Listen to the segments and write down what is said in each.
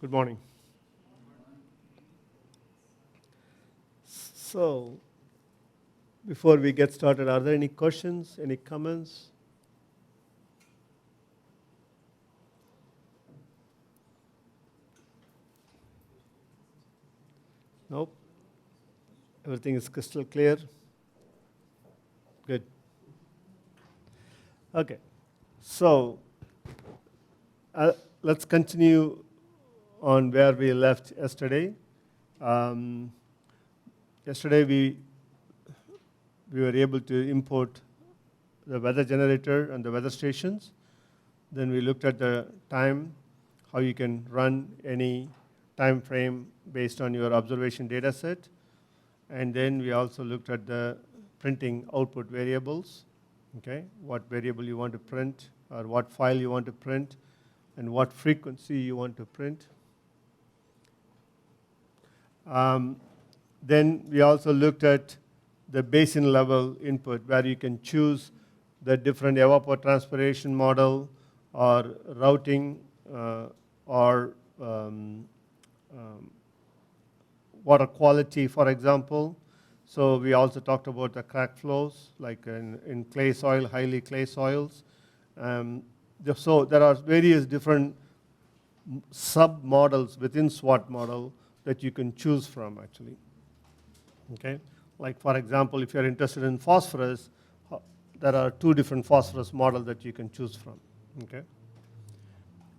Good morning. So, before we get started, are there any questions, any comments? Nope. Everything is crystal clear? Good. Okay. So, let's continue on where we left yesterday. Yesterday we were able to import the weather generator and the weather stations. Then we looked at the time, how you can run any time frame based on your observation data set. And then we also looked at the printing output variables, okay? What variable you want to print, or what file you want to print, and what frequency you want to print. Then we also looked at the basin level input, where you can choose the different evapotranspiration model or routing or water quality, for example. So we also talked about the crack flows, like in clay soil, highly clay soils. So there are various different sub-models within SWAT model that you can choose from, actually. Okay? Like, for example, if you're interested in phosphorus, there are 2 different phosphorus models that you can choose from. Okay?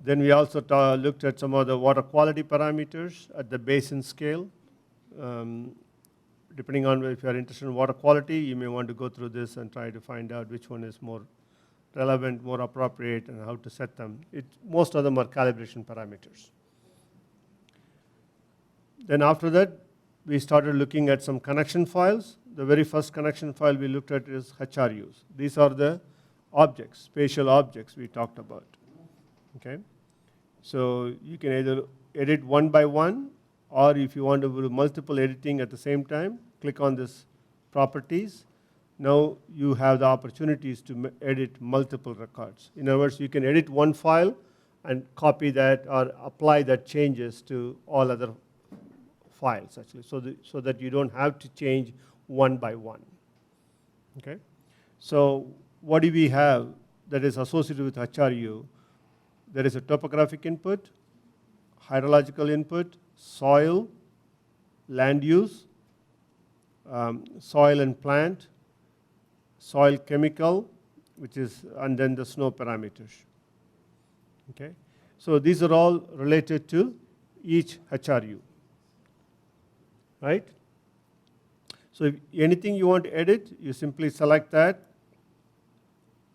Then we also looked at some of the water quality parameters at the basin scale. Depending on if you're interested in water quality, you may want to go through this and try to find out which one is more relevant, more appropriate, and how to set them. Most of them are calibration parameters. Then after that, we started looking at some connection files. The very first connection file we looked at is HRUs. These are the objects, spatial objects we talked about. Okay? So you can either edit one by one, or if you want to do multiple editing at the same time, click on this properties. Now you have the opportunities to edit multiple records. In other words, you can edit one file and copy that or apply that changes to all other files, actually, so that you don't have to change one by one. Okay? So what do we have that is associated with HRU? There is a topographic input, hydrological input, soil, land use, soil and plant, soil chemical, and then the snow parameters. Okay? So these are all related to each HRU. Right? So if anything you want to edit, you simply select that.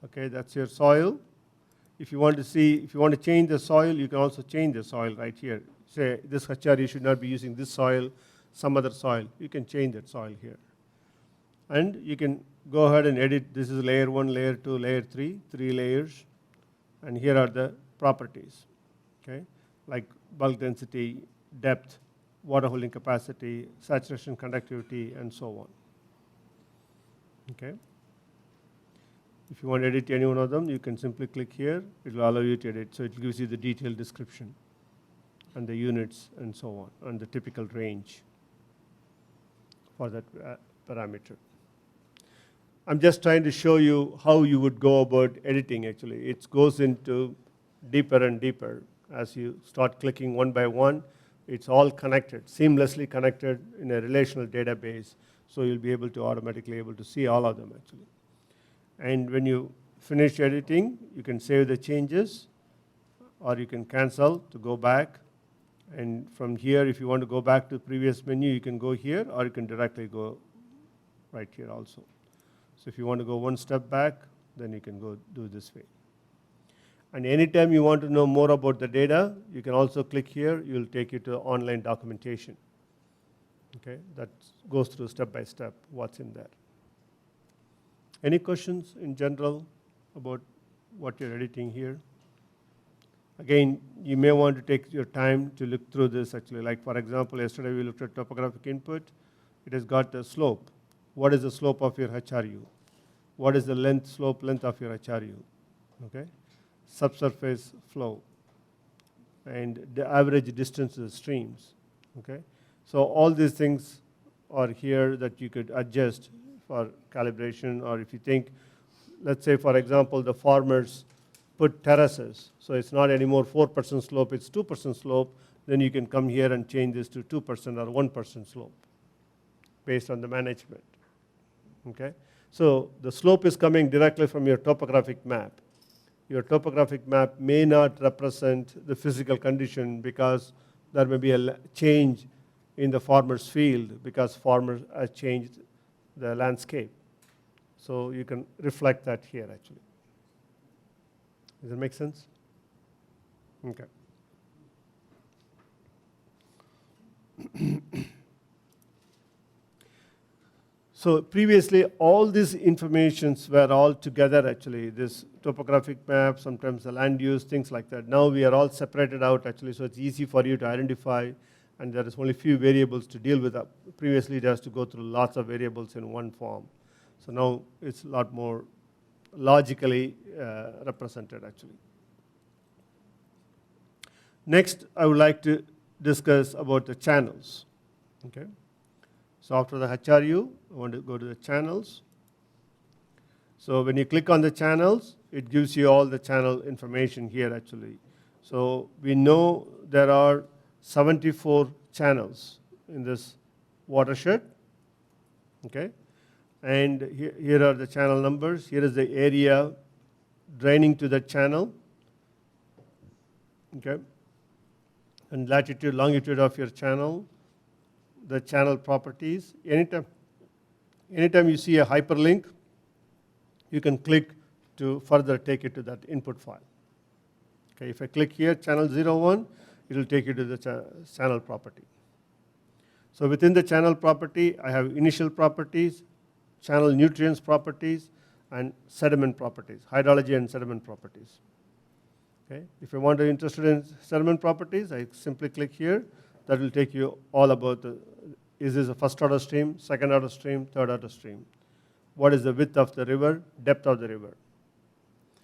Okay, that's your soil. If you want to change the soil, you can also change the soil right here. Say this HRU should not be using this soil, some other soil. You can change that soil here. And you can go ahead and edit. This is layer 1, layer 2, layer 3, 3 layers. And here are the properties, okay? Like bulk density, depth, water holding capacity, saturation conductivity, and so on. Okay? If you want to edit any one of them, you can simply click here. It will allow you to edit. So it gives you the detailed description and the units and so on, and the typical range for that parameter. I'm just trying to show you how you would go about editing, actually. It goes into deeper and deeper. As you start clicking one by one, it's all connected, seamlessly connected in a relational database. So you'll be able to automatically see all of them, actually. And when you finish editing, you can save the changes, or you can cancel to go back. And from here, if you want to go back to the previous menu, you can go here, or you can directly go right here also. So if you want to go one step back, then you can go do this way. And anytime you want to know more about the data, you can also click here. It will take you to online documentation. Okay, that goes through step by step what's in there. Any questions in general about what you're editing here? Again, you may want to take your time to look through this, actually. Like, for example, yesterday we looked at topographic input. It has got the slope. What is the slope of your HRU? What is the slope length of your HRU? Okay? Subsurface flow. and the average distance of the streams. Okay? So all these things are here that you could adjust for calibration, or if you think, let's say for example, the farmers put terraces, so it's not anymore 4% slope, it's 2% slope, then you can come here and change this to 2% or 1% slope based on the management. Okay? So the slope is coming directly from your topographic map. Your topographic map may not represent the physical condition because there may be a change in the farmer's field because farmers have changed the landscape. So you can reflect that here actually. Does that make sense? Okay. So previously, all these informations were all together actually, this topographic map, sometimes the land use, things like that. Now we are all separated out actually, so it's easy for you to identify, and there is only few variables to deal with. Previously, it has to go through lots of variables in one form. So now it's a lot more logically represented actually. Next, I would like to discuss about the channels. Okay. So after the HRU, I want to go to the channels. So when you click on the channels, it gives you all the channel information here actually. So we know there are 74 channels in this watershed. Okay. And here are the channel numbers. Here is the area draining to the channel. Okay. And latitude, longitude of your channel, the channel properties. Anytime you see a hyperlink, you can click to further take it to that input file. Okay, if I click here, channel 01, it will take you to the channel property. So within the channel property, I have initial properties, channel nutrients properties, and sediment properties, hydrology and sediment properties. Okay, if I want to be interested in sediment properties, I simply click here. That will take you all about is this a first order stream, second order stream, third order stream? What is the width of the river, depth of the river?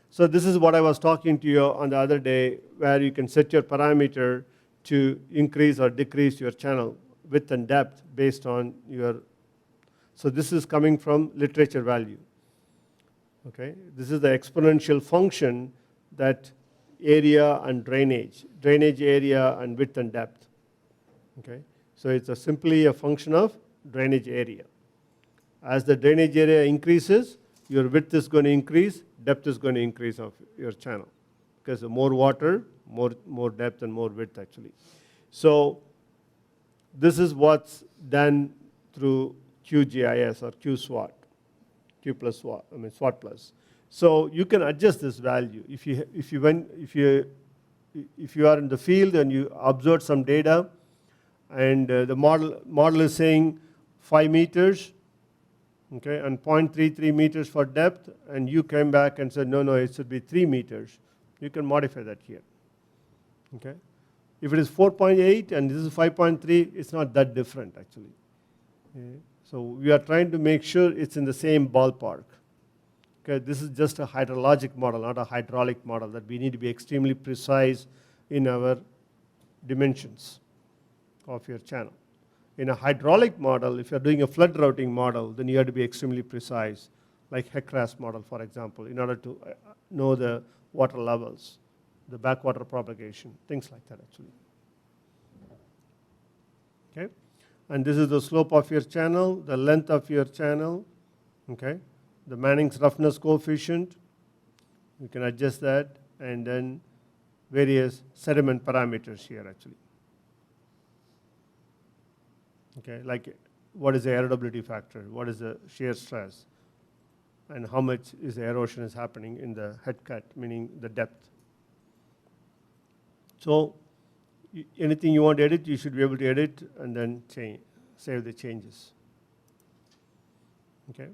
So this is what I was talking to you on the other day, where you can set your parameter to increase or decrease your channel width and depth based on your, so this is coming from literature value. Okay, this is the exponential function that area and drainage area and width and depth. Okay, so it's simply a function of drainage area. As the drainage area increases, your width is going to increase, depth is going to increase of your channel, because the more water, more depth and more width actually. So this is what's done through QGIS or QSWAT, Q plus SWAT, I mean SWAT plus. So you can adjust this value. If you are in the field and you observe some data, and the model is saying 5 meters, okay, and 0.33 meters for depth, and you came back and said, no, it should be 3 meters. You can modify that here. Okay? If it is 4.8 and this is 5.3, it's not that different actually. Okay? So we are trying to make sure it's in the same ballpark. Okay? This is just a hydrologic model, not a hydraulic model, that we need to be extremely precise in our dimensions of your channel. In a hydraulic model, if you're doing a flood routing model, then you have to be extremely precise, like HECRAS model, for example, in order to know the water levels, the backwater propagation, things like that actually. Okay? And this is the slope of your channel, the length of your channel, okay? The Manning's roughness coefficient, you can adjust that, and then various sediment parameters here actually. Okay, like what is the erodibility factor, what is the shear stress, and how much is the erosion is happening in the head cut, meaning the depth. So anything you want to edit, you should be able to edit and then save the changes. Okay.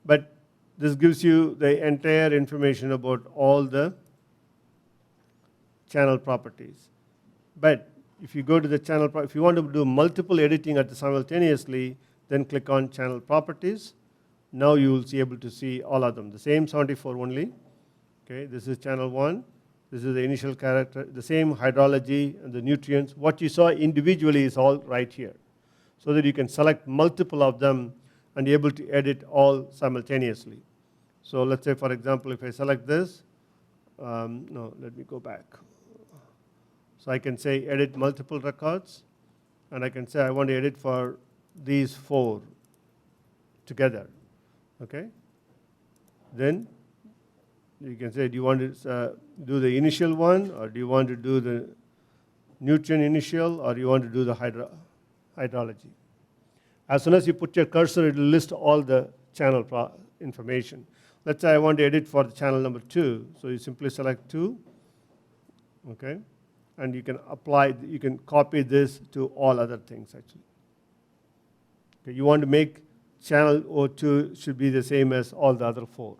But this gives you the entire information about all the channel properties. But if you go to the channel, if you want to do multiple editing simultaneously, then click on channel properties. Now you will be able to see all of them, the same 74 only. Okay, this is channel 1, This is the initial character, the same hydrology and the nutrients. What you saw individually is all right here, so that you can select multiple of them and be able to edit all simultaneously. So let's say, for example, if I select this, no, let me go back. So I can say edit multiple records, and I can say I want to edit for these 4 together, okay? Then you can say, do you want to do the initial one, or do you want to do the nutrient initial, or do you want to do the hydrology? As soon as you put your cursor, it will list all the channel information. Let's say I want to edit for the channel number 2, so you simply select 2, okay? And you can apply, you can copy this to all other things actually. Okay, you want to make channel O2 should be the same as all the other 4.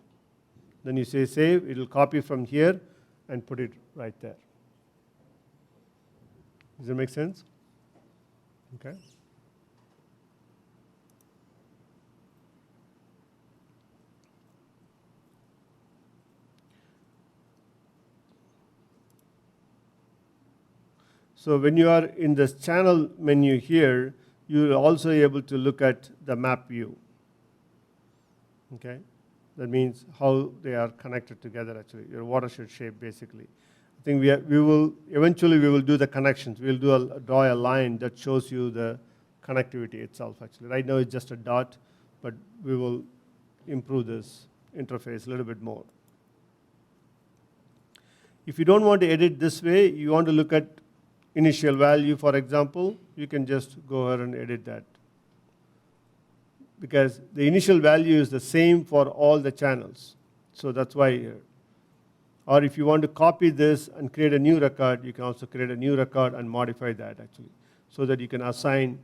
Then you say save, it will copy from here and put it right there. Does that make sense? Okay. So when you are in this channel menu here, you will also be able to look at the map view. Okay, that means how they are connected together actually, your watershed shape basically. I think we will eventually do the connections. We'll draw a line that shows you the connectivity itself actually. Right now it's just a dot, but we will improve this interface a little bit more. If you don't want to edit this way, you want to look at initial value, for example, you can just go ahead and edit that. Because the initial value is the same for all the channels. So that's why here. Or if you want to copy this and create a new record, you can also create a new record and modify that actually, so that you can assign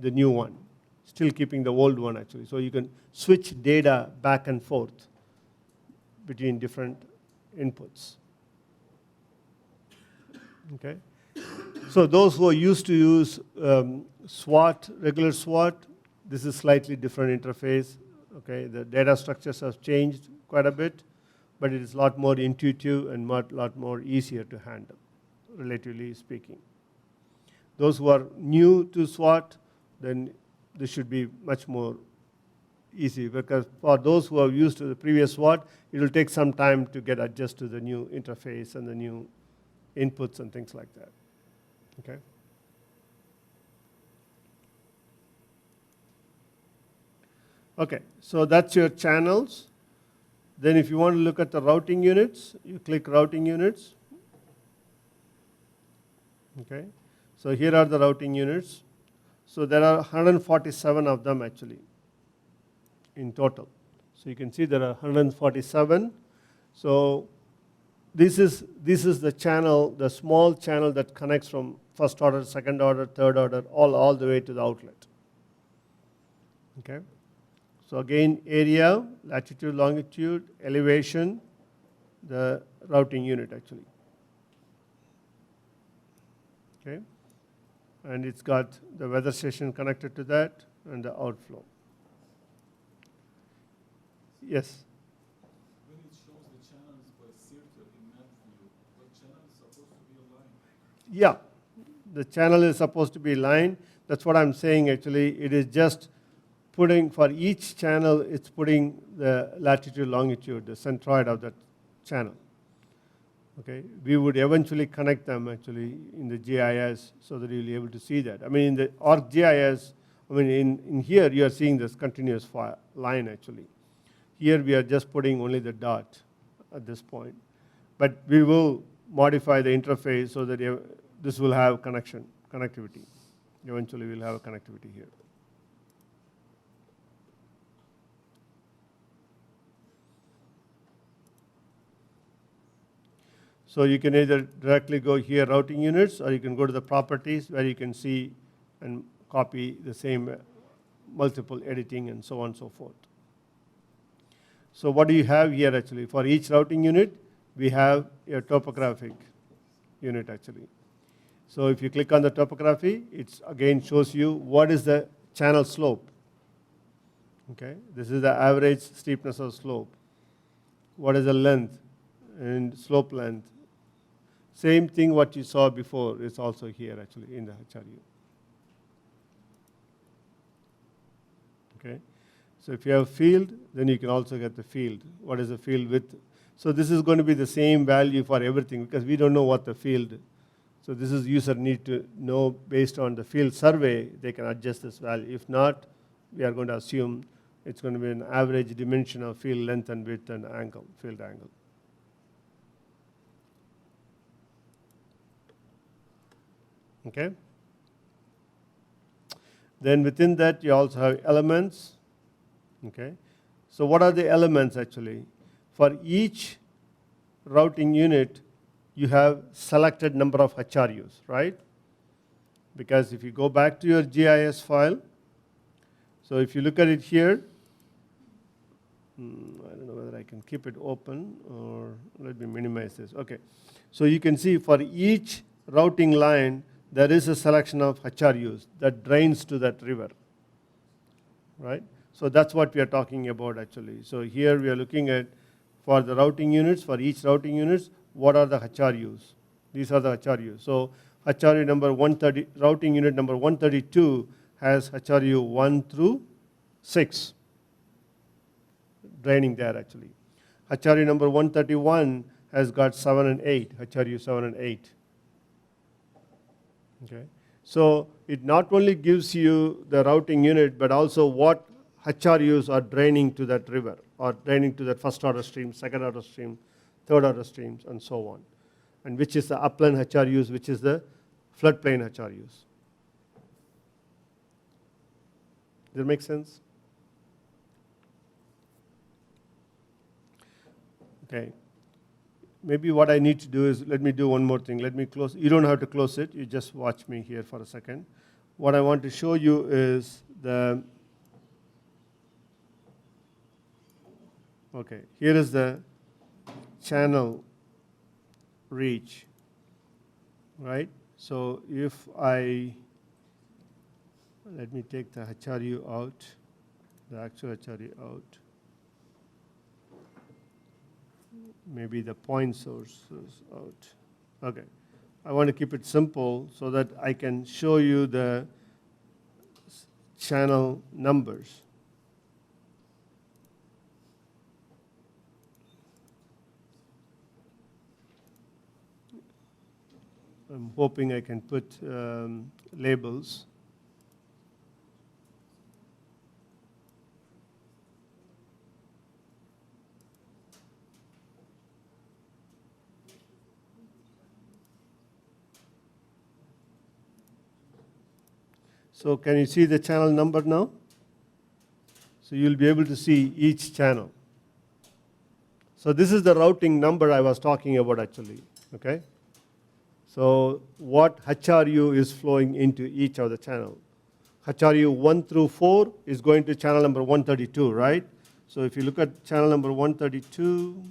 the new one, still keeping the old one actually. So you can switch data back and forth between different inputs. Okay, so those who are used to use SWAT, regular SWAT, this is slightly different interface. Okay, the data structures have changed quite a bit, but it is a lot more intuitive and lot more easier to handle, relatively speaking. Those who are new to SWAT, then this should be much more easy, because for those who are used to the previous SWAT, it will take some time to get adjusted to the new interface and the new inputs and things like that. Okay. Okay, so that's your channels. Then if you want to look at the routing units, you click routing units. Okay, so here are the routing units. So there are 147 of them actually in total. So you can see there are 147. So this is the channel, the small channel that connects from first order, second order, third order, all the way to the outlet. Okay. So again, area, latitude, longitude, elevation, the routing unit actually. Okay. And it's got the weather station connected to that and the outflow. Yes. Yeah, the channel is supposed to be aligned. That's what I'm saying actually. It is just putting, for each channel, it's putting the latitude, longitude, the centroid of that channel. Okay, we would eventually connect them actually in the GIS so that you'll be able to see that. I mean, in the ArcGIS, I mean, in here you are seeing this continuous line actually. Here we are just putting only the dot at this point. But we will modify the interface so that this will have connectivity. Eventually we'll have a connectivity here. So you can either directly go here, routing units, or you can go to the properties where you can see and copy the same multiple editing and so on and so forth. So what do you have here actually? For each routing unit, we have a topographic unit actually. So if you click on the topography, it again shows you what is the channel slope. Okay, this is the average steepness of slope. What is the length? and slope length. Same thing what you saw before is also here actually in the HRU. Okay, so if you have field, then you can also get the field. What is the field width? So this is going to be the same value for everything because we don't know what the field. So this is user need to know based on the field survey, they can adjust this value. If not, we are going to assume it's going to be an average dimension of field length and width and angle, field angle. Okay. Then within that, you also have elements. Okay. So what are the elements actually? For each routing unit, you have selected number of HRUs, right? Because if you go back to your GIS file, so if you look at it here, I don't know whether I can keep it open or let me minimize this. Okay. So you can see for each routing line, there is a selection of HRUs that drains to that river, right? So that's what we are talking about actually. So here we are looking at for the routing units, for each routing units, what are the HRUs? These are the HRUs. So HRU number 130, routing unit number 132 has HRU 1 through 6 draining there actually. HRU number 131 has got 7 and 8, HRU 7 and 8. Okay. So it not only gives you the routing unit, but also what HRUs are draining to that river or draining to that first order stream, second order stream, third order streams, and so on. And which is the upland HRUs, which is the floodplain HRUs. Does that make sense? Okay. Maybe what I need to do is, let me do one more thing. Let me close. You don't have to close it. You just watch me here for a second. What I want to show you is the, okay, here is the channel reach, right? So if I, let me take the HRU out, the actual HRU out. Maybe the point source is out. Okay. I want to keep it simple so that I can show you the channel numbers. I'm hoping I can put labels. So can you see the channel number now? So you'll be able to see each channel. So this is the routing number I was talking about actually, okay? So what HRU is flowing into each of the channel. HRU 1 through 4 is going to channel number 132, right? So if you look at channel number 132,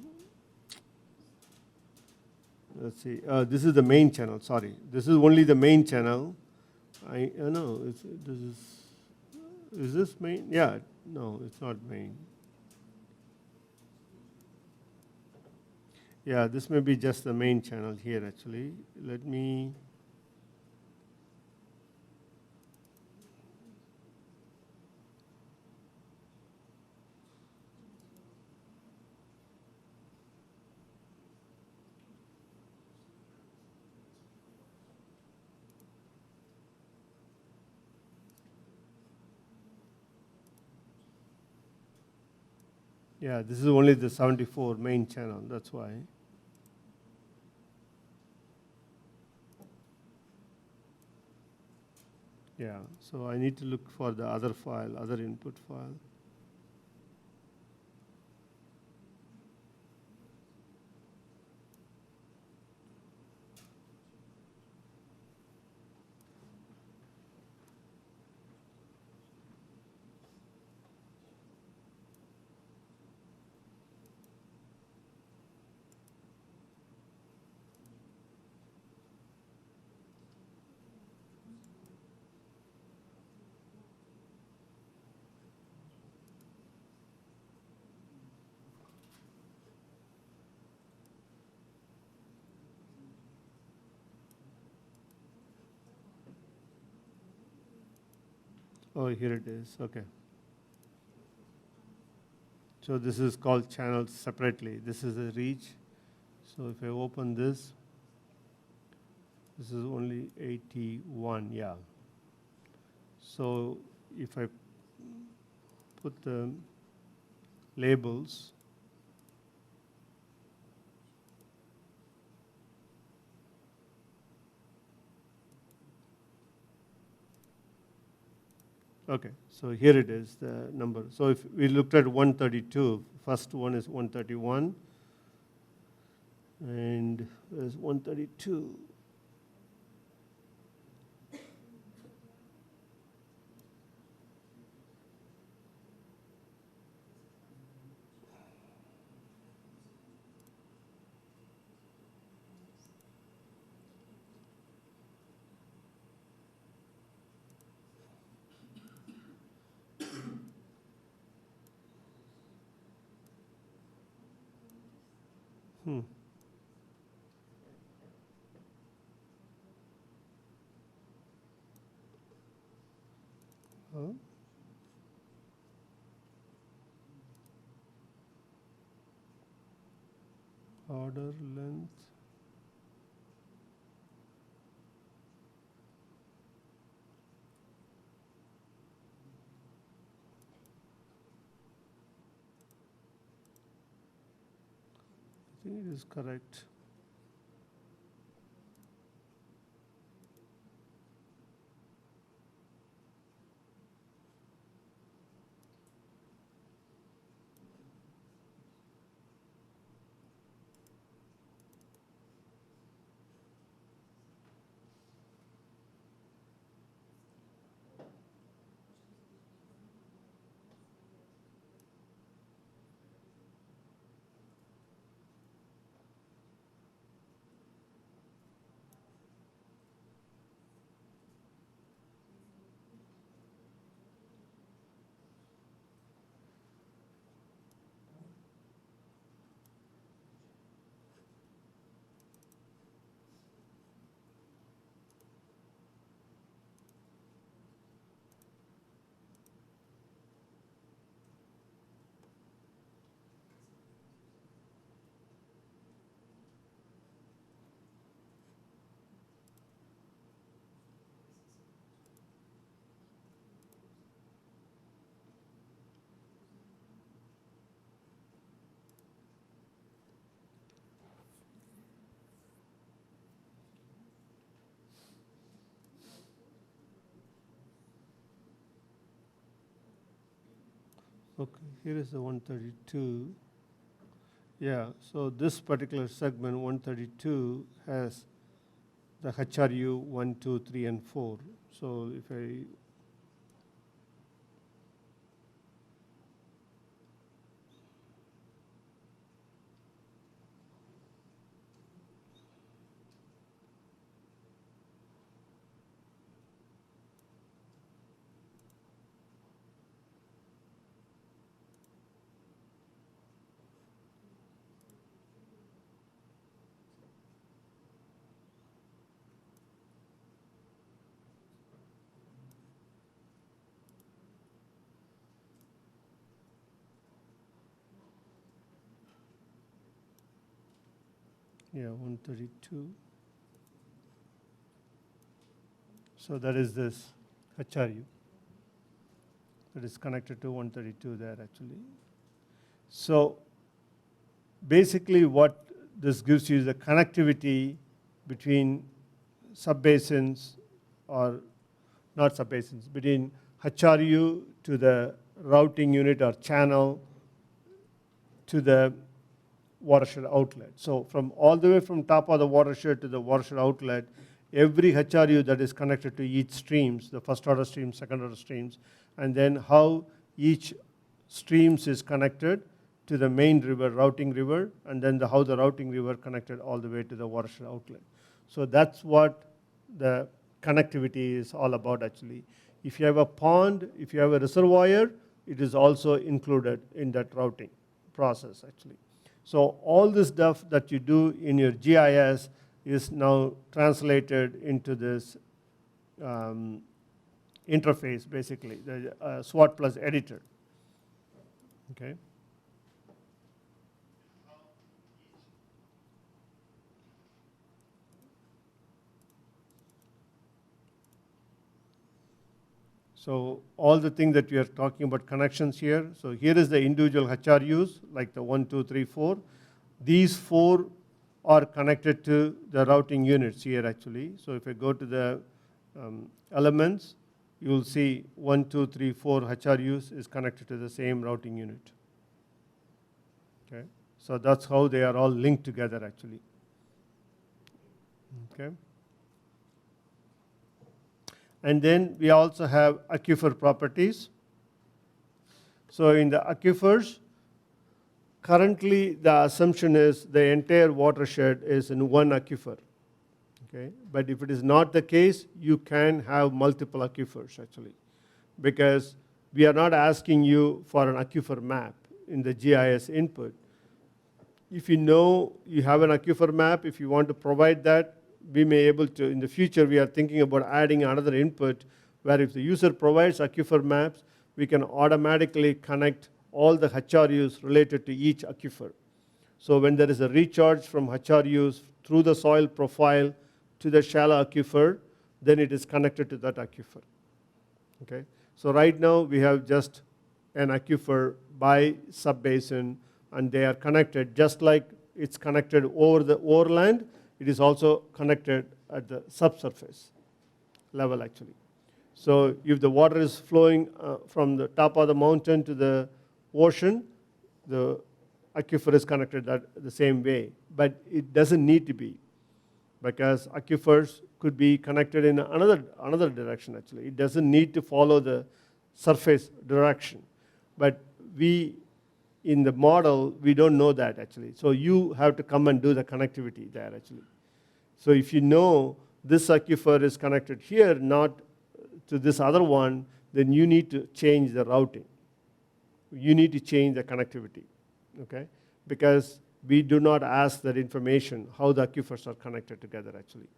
let's see, this is the main channel, sorry. This is only the main channel. I know, is this main? Yeah, no, it's not main. Yeah, this may be just the main channel here actually. Let me, yeah, this is only the 74 main channel, that's why. Yeah, so I need to look for the other file, other input file. Oh, here it is, okay. So this is called channels separately. This is the reach. So if I open this is only 81, yeah. So if I put the labels, okay, so here it is, the number. So if we looked at 132, first one is 131, and there's 132. Huh? Order length. I think it is correct. Okay, here is the 132. Yeah, so this particular segment, 132, has the HRU 1, 2, 3, and 4. So if I yeah, 132. So that is this HRU that is connected to 132 there actually. So basically what this gives you is the connectivity between subbasins, or not subbasins, between HRU to the routing unit or channel to the watershed outlet. So from all the way from top of the watershed to the watershed outlet, every HRU that is connected to each streams, the first order streams, second order streams, and then how each streams is connected to the main river, routing river, and then how the routing river connected all the way to the watershed outlet. So that's what the connectivity is all about actually. If you have a pond, if you have a reservoir, it is also included in that routing process actually. So all this stuff that you do in your GIS is now translated into this interface, basically, the SWAT plus editor. Okay. So all the things that we are talking about connections here. So here is the individual HRUs, like the 1, 2, 3, 4. These 4 are connected to the routing units here actually. So if I go to the elements, you will see 1, 2, 3, 4 HRUs is connected to the same routing unit. Okay. So that's how they are all linked together actually. Okay. And then we also have aquifer properties. So in the aquifers, currently the assumption is the entire watershed is in one aquifer. Okay? But if it is not the case, you can have multiple aquifers actually, because we are not asking you for an aquifer map in the GIS input. If you know you have an aquifer map, if you want to provide that, we may be able to, in the future, we are thinking about adding another input where if the user provides aquifer maps, we can automatically connect all the HRUs related to each aquifer. So when there is a recharge from HRUs through the soil profile to the shallow aquifer, then it is connected to that aquifer. Okay? So right now we have just an aquifer by subbasin, and they are connected just like it's connected over the overland. It is also connected at the subsurface level actually. So if the water is flowing from the top of the mountain to the ocean, the aquifer is connected the same way. But it doesn't need to be, because aquifers could be connected in another direction actually. It doesn't need to follow the surface direction. But in the model, we don't know that actually. So you have to come and do the connectivity there actually. So if you know this aquifer is connected here, not to this other one, then you need to change the routing. You need to change the connectivity, okay? Because we do not ask that information, how the aquifers are connected together actually.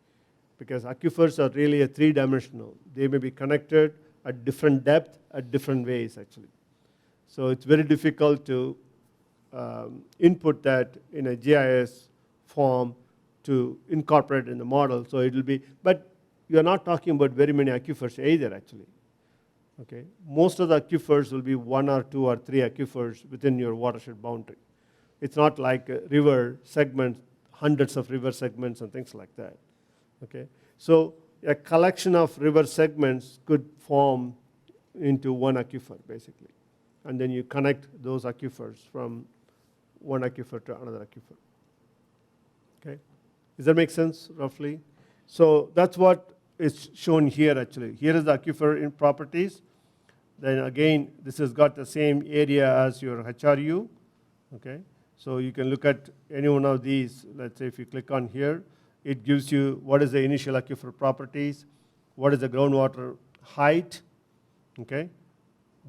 Because aquifers are really a three-dimensional. They may be connected at different depth, at different ways actually. So it's very difficult to input that in a GIS form to incorporate in the model. So it will be, but you're not talking about very many aquifers either actually. Okay? Most of the aquifers will be 1 or 2 or 3 aquifers within your watershed boundary. It's not like river segments, hundreds of river segments and things like that. Okay? So a collection of river segments could form into one aquifer basically. And then you connect those aquifers from one aquifer to another aquifer. Okay? Does that make sense roughly? So that's what is shown here actually. Here is the aquifer in properties. Then again, this has got the same area as your HRU. Okay? So you can look at any one of these. Let's say if you click on here, it gives you what is the initial aquifer properties, what is the groundwater height, okay,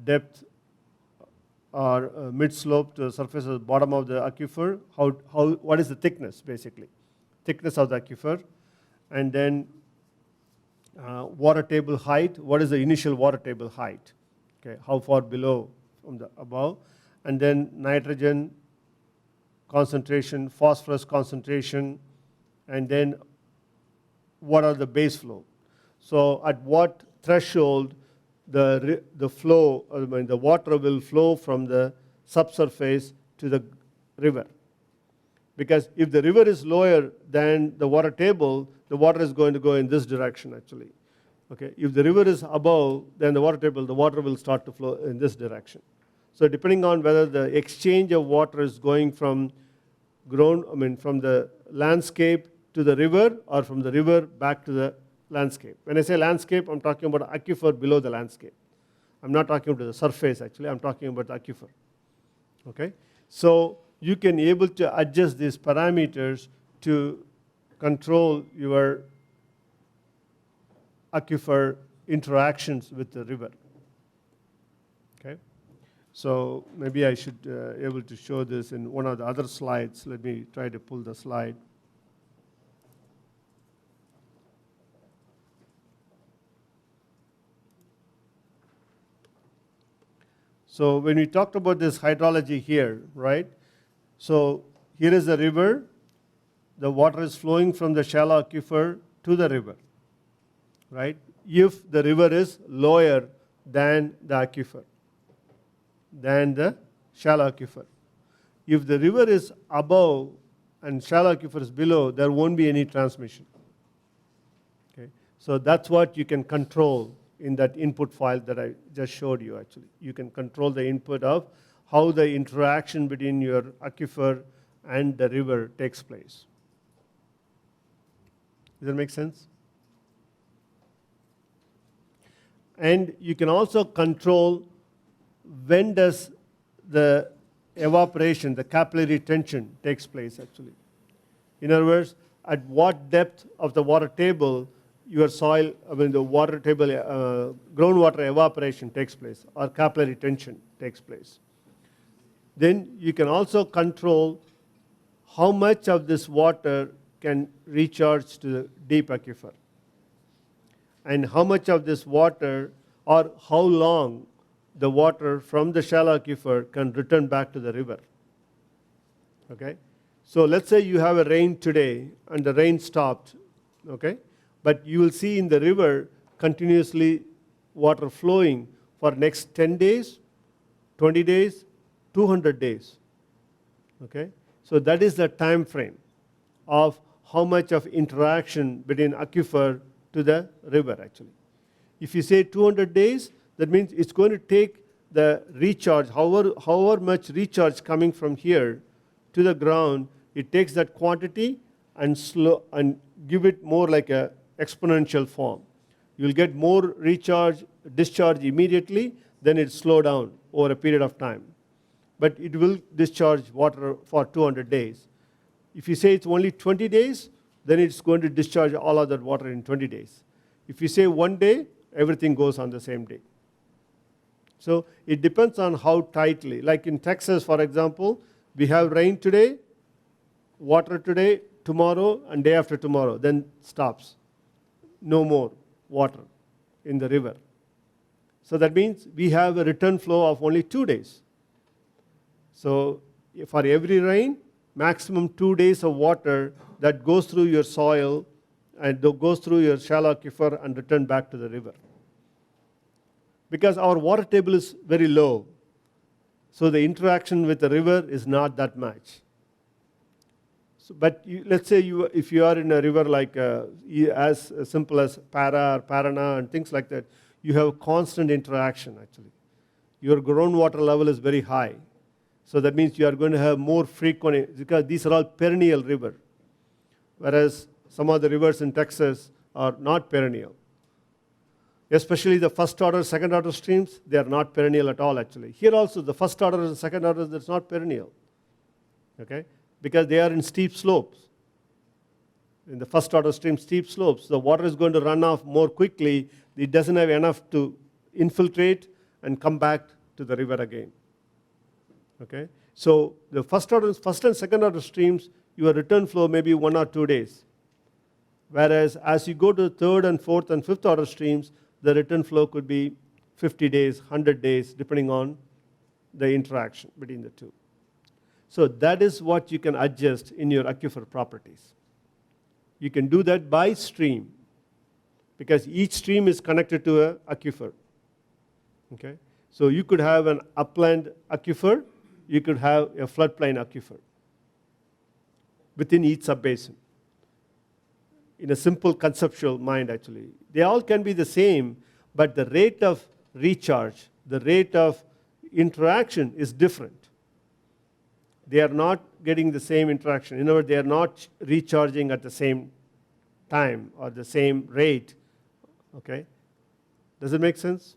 depth or mid-slope to the surface of the bottom of the aquifer, what is the thickness basically, thickness of the aquifer, and then water table height, what is the initial water table height, okay, how far below from the above, and then nitrogen concentration, phosphorus concentration, and then what are the base flow. So at what threshold the flow, the water will flow from the subsurface to the river. Because if the river is lower than the water table, the water is going to go in this direction actually. Okay? If the river is above than the water table, the water will start to flow in this direction. So depending on whether the exchange of water is going from from the landscape to the river or from the river back to the landscape. When I say landscape, I'm talking about aquifer below the landscape. I'm not talking about the surface actually, I'm talking about the aquifer. Okay? So you can be able to adjust these parameters to control your aquifer interactions with the river. Okay? So maybe I should be able to show this in one of the other slides. Let me try to pull the slide. So when we talked about this hydrology here, right? So here is the river. The water is flowing from the shallow aquifer to the river, right? If the river is lower than the aquifer, than the shallow aquifer. If the river is above and shallow aquifer is below, there won't be any transmission. Okay? So that's what you can control in that input file that I just showed you actually. You can control the input of how the interaction between your aquifer and the river takes place. Does that make sense? And you can also control when does the evaporation, the capillary retention takes place actually. In other words, at what depth of the water table your soil, the water table, groundwater evaporation takes place or capillary retention takes place. Then you can also control how much of this water can recharge to the deep aquifer, and how much of this water or how long the water from the shallow aquifer can return back to the river. Okay? So let's say you have a rain today and the rain stopped, okay? But you will see in the river continuously water flowing for next 10 days, 20 days, 200 days. Okay? So that is the time frame of how much of interaction between aquifer to the river actually. If you say 200 days, that means it's going to take the recharge, however much recharge coming from here to the ground, it takes that quantity and give it more like a exponential form. You'll get more recharge, discharge immediately, then it slow down over a period of time. But it will discharge water for 200 days. If you say it's only 20 days, then it's going to discharge all of that water in 20 days. If you say 1 day, everything goes on the same day. So it depends on how tightly. Like in Texas, for example, we have rain today, water today, tomorrow, and day after tomorrow, then stops. No more water in the river. So that means we have a return flow of only 2 days. So for every rain, maximum 2 days of water that goes through your soil and goes through your shallow aquifer and return back to the river. Because our water table is very low, so the interaction with the river is not that much. So, but let's say if you are in a river like as simple as Para or Parana and things like that, you have constant interaction actually. Your groundwater level is very high. So that means you are going to have more frequent, because these are all perennial rivers. Whereas some of the rivers in Texas are not perennial. Especially the first order, second order streams, they are not perennial at all actually. Here also the first order and second order, that's not perennial. Okay? Because they are in steep slopes. In the first order stream, steep slopes, the water is going to run off more quickly. It doesn't have enough to infiltrate and come back to the river again. Okay? So the first and second order streams, your return flow may be 1 or 2 days. Whereas as you go to the third and fourth and fifth order streams, the return flow could be 50 days, 100 days, depending on the interaction between the two. So that is what you can adjust in your aquifer properties. You can do that by stream, because each stream is connected to an aquifer. Okay? So you could have an upland aquifer, you could have a floodplain aquifer within each subbasin. In a simple conceptual mind actually. They all can be the same, but the rate of recharge, the rate of interaction is different. They are not getting the same interaction. In other words, they are not recharging at the same time or the same rate. Okay? Does it make sense,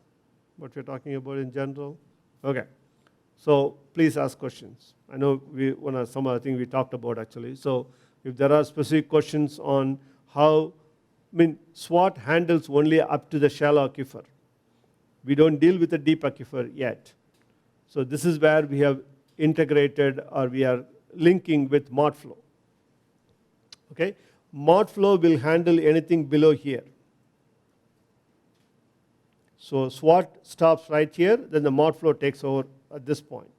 what we're talking about in general? Okay. So please ask questions. I know some other things we talked about actually. So if there are specific questions on how, SWAT handles only up to the shallow aquifer. We don't deal with the deep aquifer yet. So this is where we have integrated, or we are linking with ModFlow. Okay? ModFlow will handle anything below here. So SWAT stops right here, then the ModFlow takes over at this point.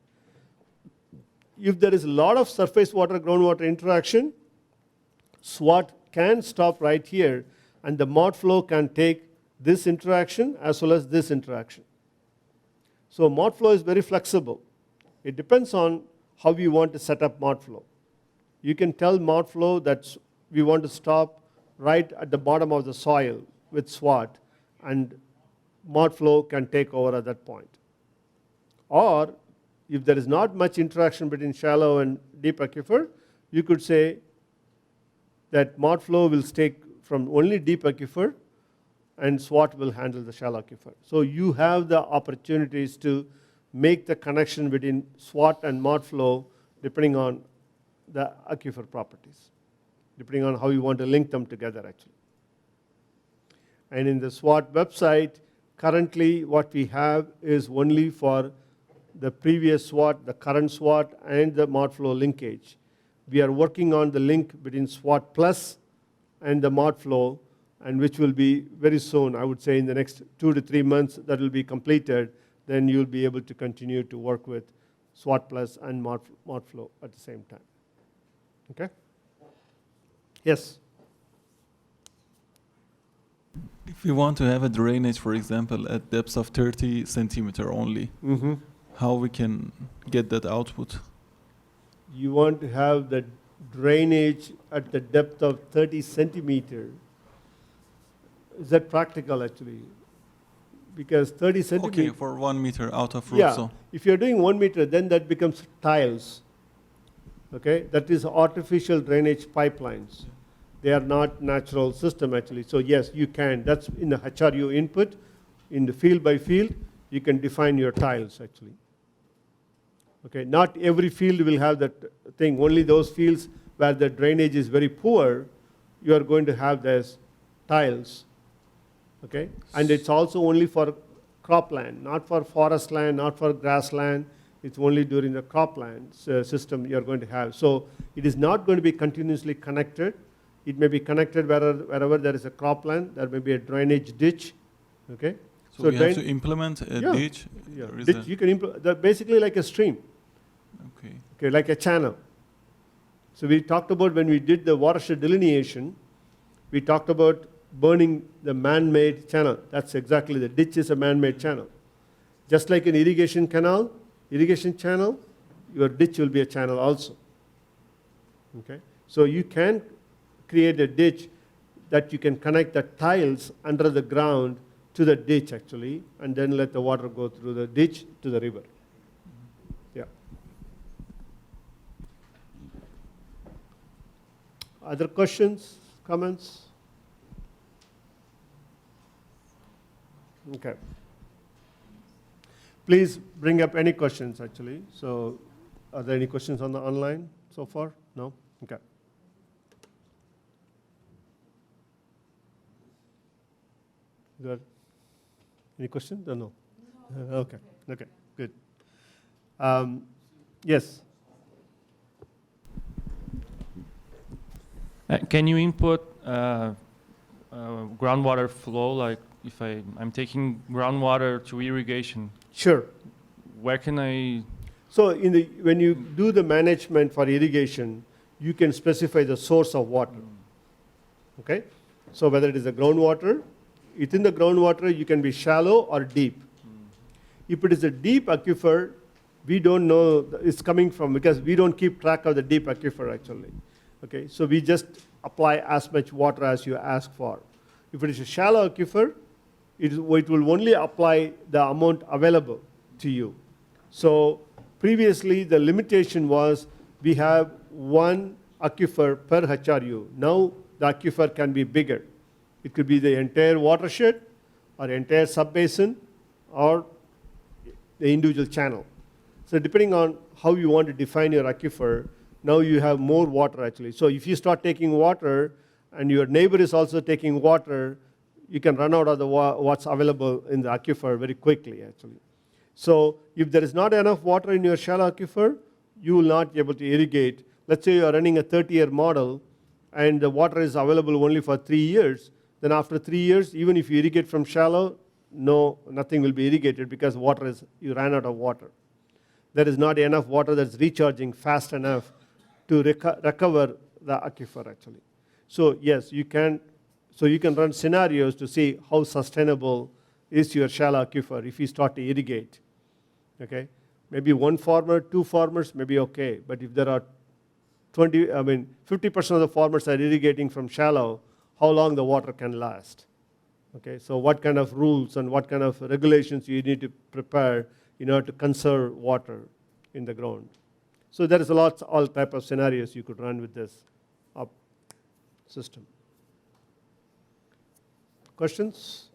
If there is a lot of surface water, groundwater interaction, SWAT can stop right here, and the mod flow can take this interaction as well as this interaction. So mod flow is very flexible. It depends on how you want to set up mod flow. You can tell mod flow that we want to stop right at the bottom of the soil with SWAT, and mod flow can take over at that point. Or if there is not much interaction between shallow and deep aquifer, you could say that mod flow will take from only deep aquifer and SWAT will handle the shallow aquifer. So you have the opportunities to make the connection between SWAT and mod flow depending on the aquifer properties, depending on how you want to link them together actually. And in the SWAT website, currently what we have is only for the previous SWAT, the current SWAT, and the mod flow linkage. We are working on the link between SWAT plus and the mod flow, and which will be very soon, I would say in the next 2 to 3 months, that will be completed. Then you'll be able to continue to work with SWAT plus and mod flow at the same time. Okay? Yes? If we want to have a drainage, for example, at depths of 30 centimeter only, how we can get that output? You want to have the drainage at the depth of 30 centimeter. Is that practical actually? Because 30 centimeter. Okay, for 1 meter out of root yeah, zone. If you're doing 1 meter, then that becomes tiles. Okay, that is artificial drainage pipelines. They are not natural system actually. So yes, you can. That's in the HRU input. In the field by field, you can define your tiles actually. Okay, not every field will have that thing. Only those fields where the drainage is very poor, you are going to have those tiles. Okay, and it's also only for cropland, not for forest land, not for grassland. It's only during the cropland system you are going to have. So it is not going to be continuously connected. It may be connected wherever there is a cropland. There may be a drainage ditch. Okay. So we have to implement a ditch. Yeah, ditch, you can implement basically like a stream. Okay. Okay, like a channel. So we talked about when we did the watershed delineation, we talked about burning the man-made channel. That's exactly, the ditch is a man-made channel. Just like an irrigation canal, irrigation channel, your ditch will be a channel also. Okay? So you can create a ditch that you can connect the tiles under the ground to the ditch actually, and then let the water go through the ditch to the river. Yeah. Other questions, comments? Okay. Please bring up any questions actually. So are there any questions on the online so far? No? Okay. Good. Any questions or no? Okay. Okay. Good. Yes. Can you input groundwater flow? Like if I'm taking groundwater to irrigation. Sure. Where can I? So when you do the management for irrigation, you can specify the source of water. Okay. So whether it is the groundwater, within the groundwater you can be shallow or deep. If it is a deep aquifer, we don't know it's coming from, because we don't keep track of the deep aquifer actually. Okay, so we just apply as much water as you ask for. If it is a shallow aquifer, it will only apply the amount available to you. So previously the limitation was we have 1 aquifer per HRU. Now the aquifer can be bigger. It could be the entire watershed or entire subbasin or the individual channel. So depending on how you want to define your aquifer, now you have more water actually. So if you start taking water and your neighbor is also taking water, you can run out of the what's available in the aquifer very quickly actually. So if there is not enough water in your shallow aquifer, you will not be able to irrigate. Let's say you are running a 30-year model and the water is available only for 3 years. Then after 3 years, even if you irrigate from shallow, nothing will be irrigated because you ran out of water. there is not enough water that's recharging fast enough to recover the aquifer actually. So yes, you can run scenarios to see how sustainable is your shallow aquifer if you start to irrigate. Okay, maybe one farmer, two farmers, maybe okay, but if there are 50% of the farmers are irrigating from shallow, how long the water can last? Okay, so what kind of rules and what kind of regulations you need to prepare in order to conserve water in the ground. So there is all type of scenarios you could run with this system. Questions?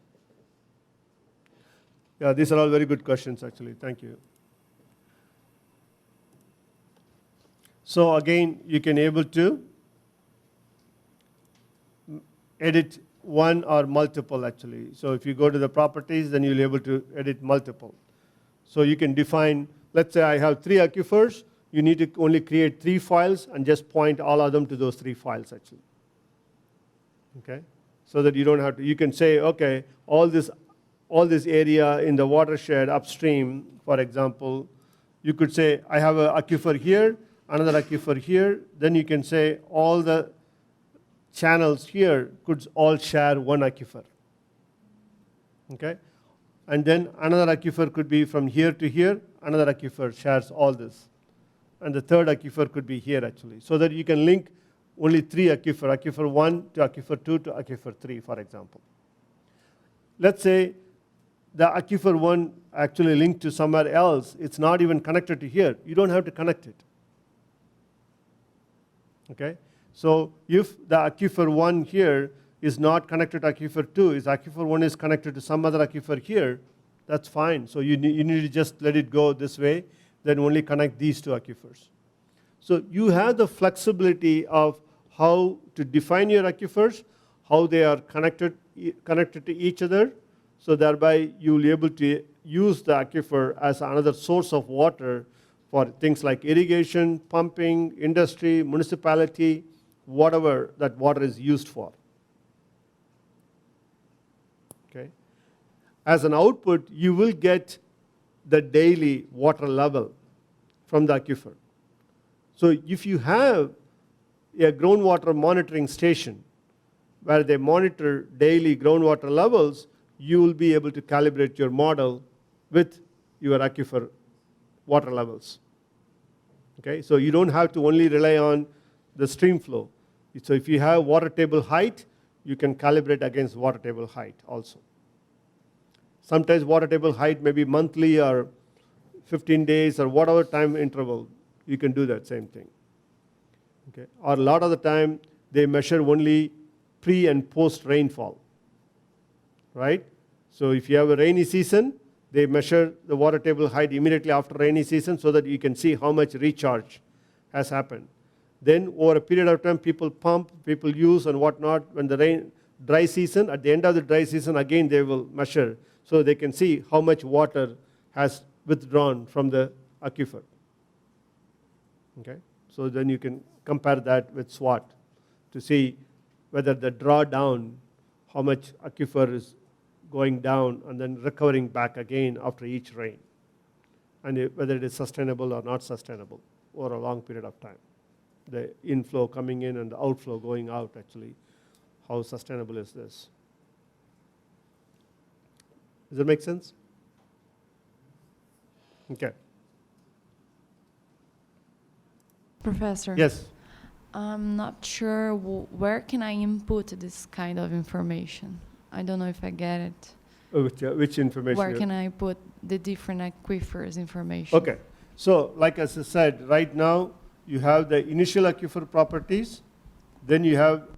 Yeah, these are all very good questions actually. Thank you. So again, you can able to edit one or multiple actually. So if you go to the properties, then you'll be able to edit multiple. So you can define, let's say I have 3 aquifers, you need to only create 3 files and just point all of them to those 3 files actually. Okay? So that you don't have to, you can say, okay, all this area in the watershed upstream, for example, you could say, I have an aquifer here, another aquifer here, then you can say all the channels here could all share one aquifer. Okay? And then another aquifer could be from here to here, another aquifer shares all this. And the third aquifer could be here actually. So that you can link only 3 aquifer 1 to aquifer 2 to aquifer 3, for example. Let's say the aquifer 1 actually linked to somewhere else, it's not even connected to here. You don't have to connect it. Okay? So if the aquifer 1 here is not connected to aquifer 2, if aquifer 1 is connected to some other aquifer here, that's fine. So you need to just let it go this way, then only connect these 2 aquifers. So you have the flexibility of how to define your aquifers, how they are connected to each other, so thereby you will be able to use the aquifer as another source of water for things like irrigation, pumping, industry, municipality, whatever that water is used for. Okay? As an output, you will get the daily water level from the aquifer. So if you have a groundwater monitoring station where they monitor daily groundwater levels, you will be able to calibrate your model with your aquifer water levels. Okay? So you don't have to only rely on the stream flow. So if you have water table height, you can calibrate against water table height also. Sometimes water table height may be monthly or 15 days or whatever time interval, you can do that same thing. Okay? Or a lot of the time, they measure only pre and post rainfall, right? So if you have a rainy season, they measure the water table height immediately after rainy season so that you can see how much recharge has happened. Then over a period of time, people pump, people use and whatnot. When the dry season, at the end of the dry season, again they will measure so they can see how much water has withdrawn from the aquifer. Okay? So then you can compare that with SWAT to see whether the drawdown, how much aquifer is going down and then recovering back again after each rain, and whether it is sustainable or not sustainable over a long period of time. The inflow coming in and the outflow going out actually, how sustainable is this? Does that make sense? Okay. Professor? Yes? I'm not sure where can I input this kind of information. I don't know if I get it. Which information? Where can I put the different aquifers information? Okay. So like as I said, right now you have the initial aquifer properties, then you have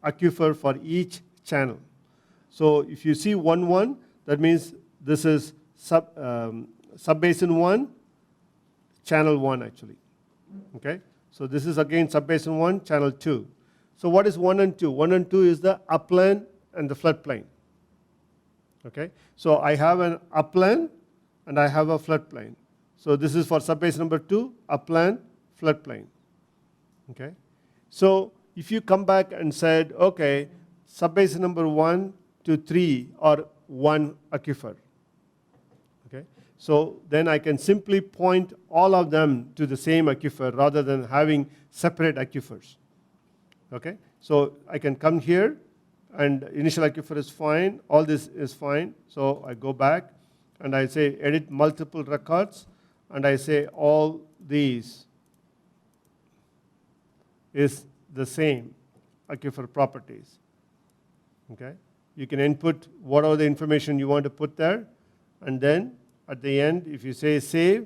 aquifer for each channel. So if you see 1, that means this is subbasin 1, channel 1 actually. Okay? So this is again subbasin 1, channel 2. So what is 1 and 2? 1 and 2 is the upland and the floodplain. Okay? So I have an upland and I have a floodplain. So this is for subbasin number 2, upland, floodplain. Okay? So if you come back and said, okay, subbasin number 1 to 3 are one aquifer. Okay? So then I can simply point all of them to the same aquifer rather than having separate aquifers. Okay? So I can come here, and initial aquifer is fine, all this is fine. So I go back, and I say edit multiple records, and I say all these is the same aquifer properties. Okay? You can input whatever the information you want to put there, and then at the end, if you say save,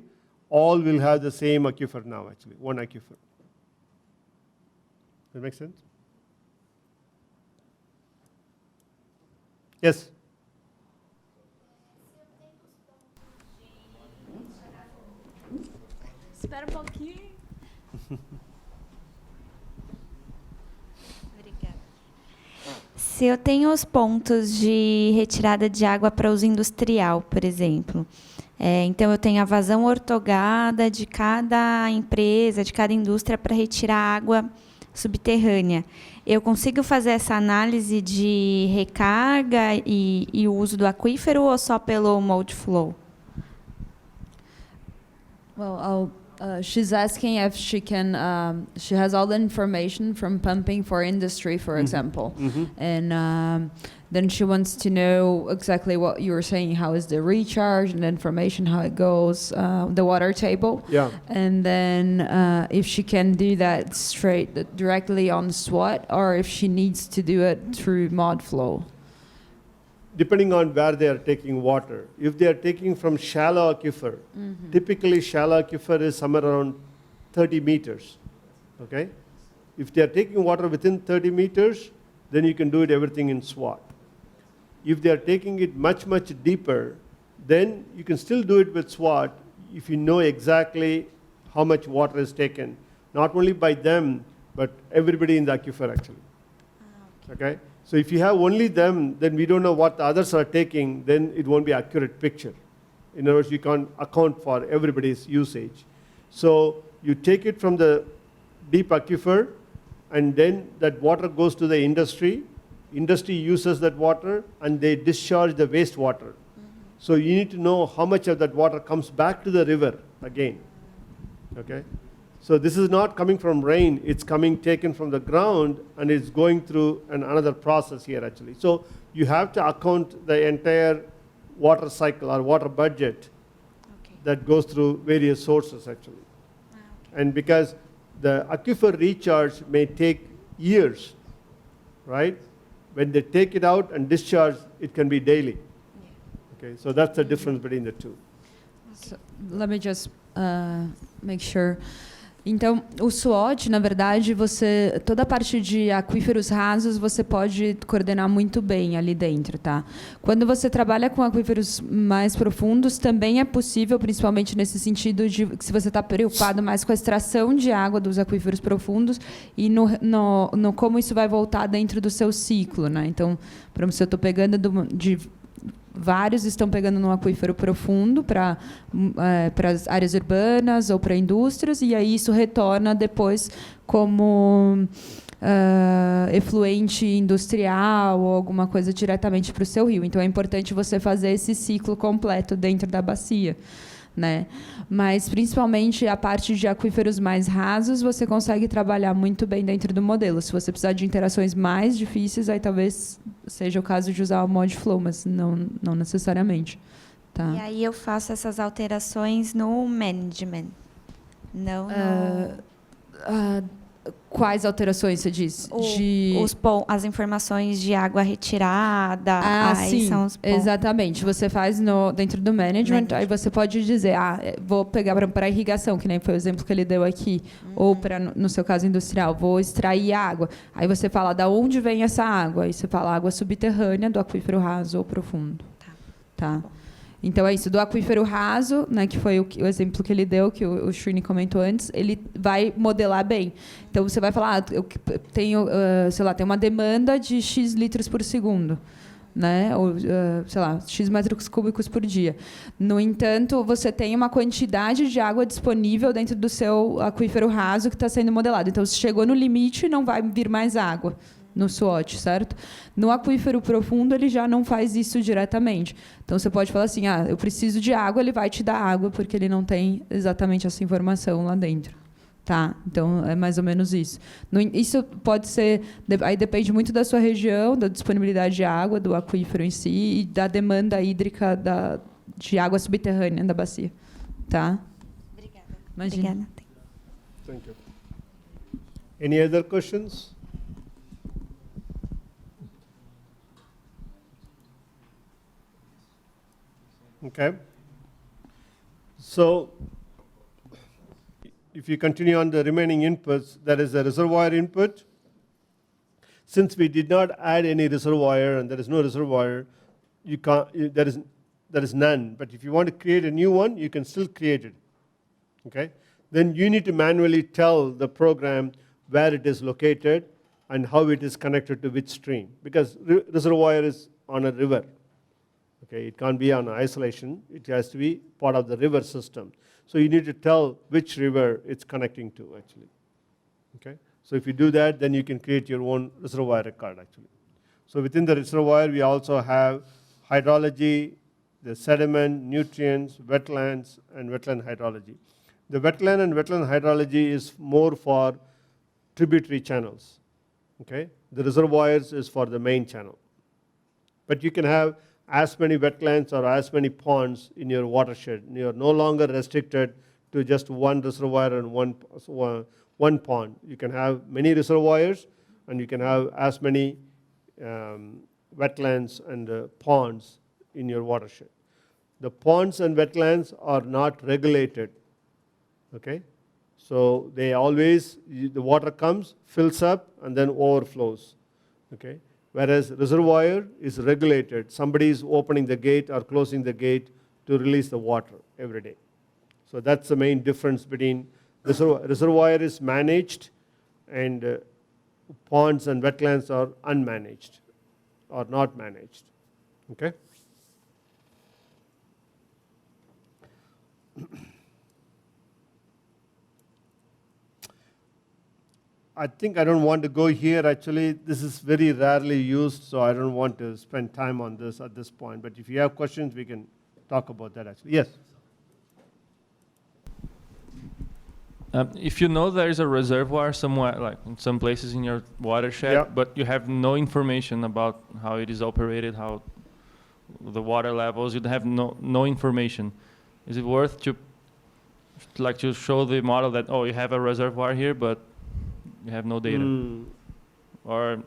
all will have the same aquifer now, actually, one aquifer. Does that make sense? Yes? Espera um pouquinho. Obrigada. Se eu tenho os pontos de retirada de água para uso industrial, por exemplo, então eu tenho a vazão ortogada de cada empresa, de cada indústria para retirar água subterrânea. Eu consigo fazer essa análise de recarga e o uso do aquífero ou só pelo mode flow? Well, she's asking if she can, she has all the information from pumping for industry, for example. And then she wants to know exactly what you were saying, how is the recharge and the information, how it goes, the water table. Yeah. And then if she can do that directly on SWAT, or if she needs to do it through mod flow. Depending on where they are taking water. If they are taking from shallow aquifer, typically shallow aquifer is somewhere around 30 meters. Okay? If they are taking water within 30 meters, then you can do it everything in SWAT. If they are taking it much, much deeper, then you can still do it with SWAT if you know exactly how much water is taken, not only by them, but everybody in the aquifer actually. Okay? So if you have only them, then we don't know what the others are taking, then it won't be an accurate picture. In other words, you can't account for everybody's usage. So you take it from the deep aquifer, and then that water goes to the industry. Industry uses that water, and they discharge the wastewater. So you need to know how much of that water comes back to the river again. Okay? So this is not coming from rain, it's taken from the ground, and it's going through another process here actually. So you have to account the entire water cycle or water budget that goes through various sources actually. And because the aquifer recharge may take years, right? When they take it out and discharge, it can be daily. Okay, so that's the difference between the two. So let me just make sure. Então, o SWOT, na verdade, toda a parte de aquíferos rasos você pode coordenar muito bem ali dentro, tá? Quando você trabalha com aquíferos mais profundos, também é possível, principalmente nesse sentido de que se você está preocupado mais com a extração de água dos aquíferos profundos e no como isso vai voltar dentro do seu ciclo, né? Então, por exemplo, se eu estou pegando vários estão pegando num aquífero profundo para as áreas urbanas ou para indústrias, e aí isso retorna depois como efluente industrial ou alguma coisa diretamente para o seu rio. Então é importante você fazer esse ciclo completo dentro da bacia, né? Mas principalmente a parte de aquíferos mais rasos você consegue trabalhar muito bem dentro do modelo. Se você precisar de interações mais difíceis, aí talvez seja o caso de usar o mod flow, mas não necessariamente. Tá? E aí eu faço essas alterações no management, não no... Quais alterações você diz? As informações de água retirada. Sim, são os pontos. Exatamente. Você faz dentro do management, aí você pode dizer, vou pegar para irrigação, que nem foi o exemplo que ele deu aqui, ou no seu caso industrial, vou extrair água. Aí você fala de onde vem essa água, aí você fala água subterrânea do aquífero raso ou profundo. Tá. Então é isso, do aquífero raso, né, que foi o exemplo que ele deu, que o Srini comentou antes, ele vai modelar bem. Então você vai falar, eu tenho, sei lá, tem uma demanda de X litros por segundo, né, ou sei lá, X metros cúbicos por dia. No entanto, você tem uma quantidade de água disponível dentro do seu aquífero raso que está sendo modelado. Então, se chegou no limite, não vai vir mais água, no SWOT, certo? No aquífero profundo, ele já não faz isso diretamente. Então, você pode falar assim, eu preciso de água, ele vai te dar água, porque ele não tem exatamente essa informação lá dentro. Tá? Então, é mais ou menos isso. Isso pode ser... Aí depende muito da sua região, da disponibilidade de água, do aquífero em si, e da demanda hídrica de água subterrânea da bacia. Tá? Obrigada. Imagina. Obrigada. Thank you. Any other questions? Okay. So, if you continue on the remaining inputs, that is the reservoir input. Since we did not add any reservoir and there is no reservoir, you can't, there is none. But if you want to create a new one, you can still create it. Okay? Then you need to manually tell the program where it is located and how it is connected to which stream. Because reservoir is on a river. Okay, it can't be on isolation. It has to be part of the river system. So you need to tell which river it's connecting to, actually. Okay? So if you do that, then you can create your own reservoir record, actually. So within the reservoir, we also have hydrology, the sediment, nutrients, wetlands, and wetland hydrology. The wetland and wetland hydrology is more for tributary channels. Okay? The reservoirs is for the main channel. But you can have as many wetlands or as many ponds in your watershed. You are no longer restricted to just one reservoir and one pond. You can have many reservoirs, and you can have as many wetlands and ponds in your watershed. The ponds and wetlands are not regulated. Okay? So they always, the water comes, fills up, and then overflows. Okay? Whereas reservoir is regulated. Somebody is opening the gate or closing the gate to release the water every day. So that's the main difference between reservoir is managed and ponds and wetlands are unmanaged or not managed. Okay? I think I don't want to go here. Actually, this is very rarely used, so I don't want to spend time on this at this point. But if you have questions, we can talk about that, actually. Yes? If you know there is a reservoir somewhere, like in some places in your watershed, Yeah. but you have no information about how it is operated, how the water levels, you have no information. Is it worth to show the model that, you have a reservoir here, but you have no data? Or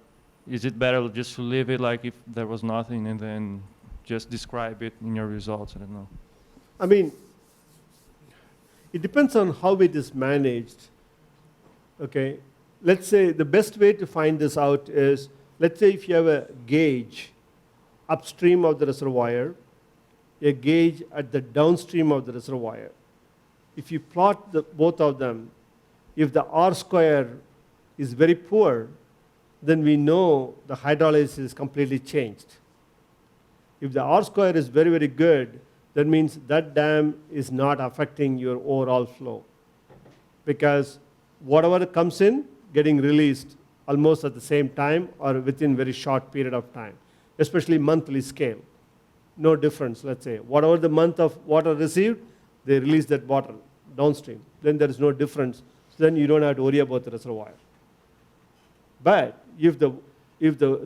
is it better just to leave it like if there was nothing and then just describe it in your results? I don't know. I mean, it depends on how it is managed. Okay? Let's say the best way to find this out is, let's say if you have a gauge upstream of the reservoir, a gauge at the downstream of the reservoir. If you plot both of them, if the R square is very poor, then we know the hydrolysis is completely changed. If the R square is very, very good, that means that dam is not affecting your overall flow. Because whatever comes in, getting released almost at the same time or within very short period of time, especially monthly scale. No difference, let's say. Whatever the month of water received, they release that water downstream. Then there is no difference. So then you don't have to worry about the reservoir. But if the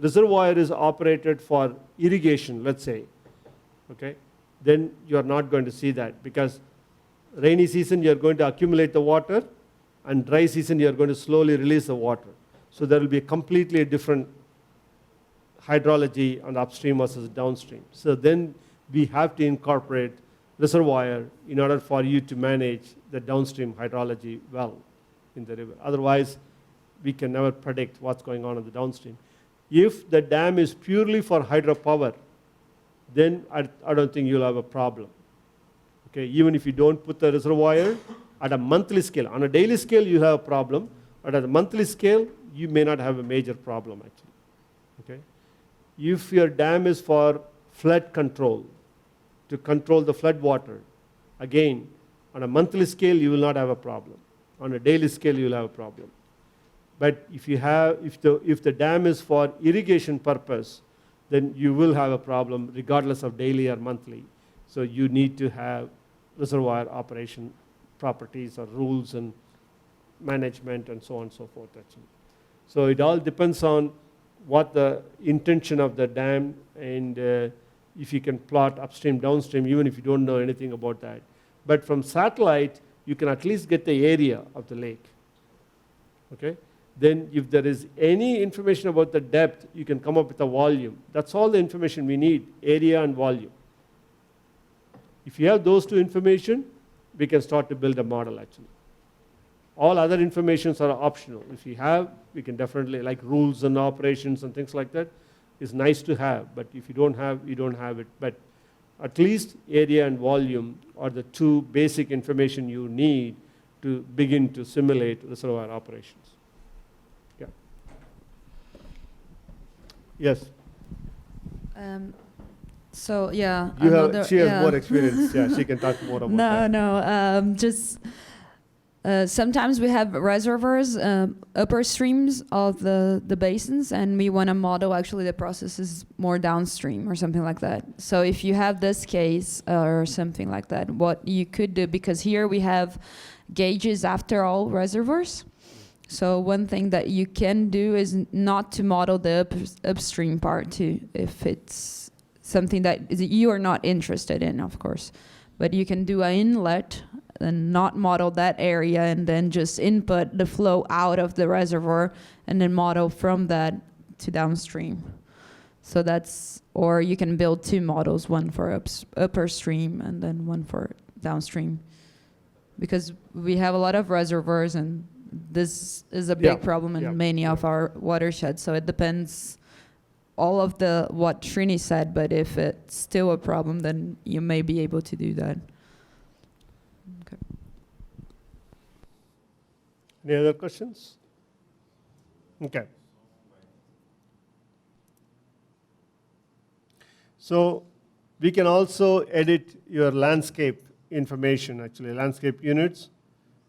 reservoir is operated for irrigation, let's say, okay, then you are not going to see that, because rainy season you are going to accumulate the water, and dry season you are going to slowly release the water. So there will be a completely different hydrology on the upstream versus downstream. So then we have to incorporate reservoir in order for you to manage the downstream hydrology well in the river. Otherwise, we can never predict what's going on in the downstream. If the dam is purely for hydropower, then I don't think you'll have a problem. Okay, even if you don't put the reservoir at a monthly scale. On a daily scale, you have a problem, but at a monthly scale, you may not have a major problem, actually. Okay? If your dam is for flood control, to control the flood water, again, on a monthly scale, you will not have a problem. On a daily scale, you will have a problem. But if the dam is for irrigation purpose, then you will have a problem regardless of daily or monthly. So you need to have reservoir operation properties or rules and management and so on and so forth actually. So it all depends on what the intention of the dam, and if you can plot upstream, downstream, even if you don't know anything about that. But from satellite, you can at least get the area of the lake. Okay? Then if there is any information about the depth, you can come up with a volume. That's all the information we need, area and volume. If you have those two information, we can start to build a model actually. All other informations are optional. If you have, we can definitely, like rules and operations and things like that, is nice to have. But if you don't have, you don't have it. But at least area and volume are the two basic information you need to begin to simulate reservoir operations. Yeah. Yes. So yeah, She has more experience. Yeah, she can talk more about that. Just sometimes we have reservoirs, upper streams of the basins, and we want to model actually the processes more downstream or something like that. So if you have this case or something like that, what you could do, because here we have gauges after all reservoirs. So one thing that you can do is not to model the upstream part too, if it's something that you are not interested in, of course. But you can do an inlet and not model that area, and then just input the flow out of the reservoir and then model from that to downstream. So that's, or you can build two models, one for upper stream and then one for downstream. Because we have a lot of reservoirs, and this is a big problem in many of our watersheds. So it depends all of what Srini said, but if it's still a problem, then you may be able to do that. Okay. Any other questions? Okay. So we can also edit your landscape information, actually, landscape units.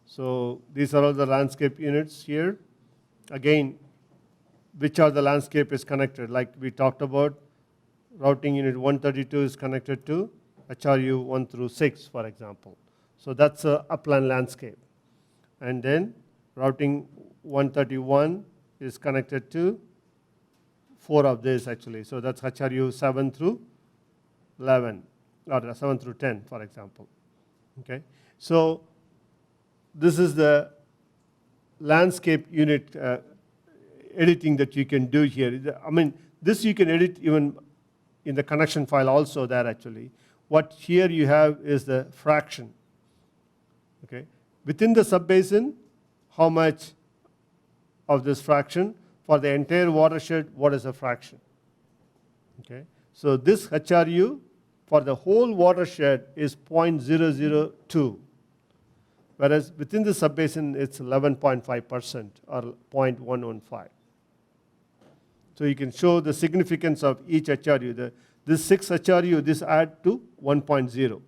So these are all the landscape units here. Again, which are the landscape is connected, like we talked about. Routing unit 132 is connected to HRU 1 through 6, for example. So that's a upland landscape. And then routing 131 is connected to 4 of this actually. So that's HRU 7 through 11, or 7 through 10, for example. Okay. So this is the landscape unit editing that you can do here. I mean, this you can edit even in the connection file also there actually. What here you have is the fraction. Okay. Within the subbasin, how much of this fraction? For the entire watershed, what is the fraction? Okay. So this HRU for the whole watershed is 0.002. Whereas within the subbasin, it's 11.5% or 0.115. So you can show the significance of each HRU. This 6 HRU, this add to 1.0.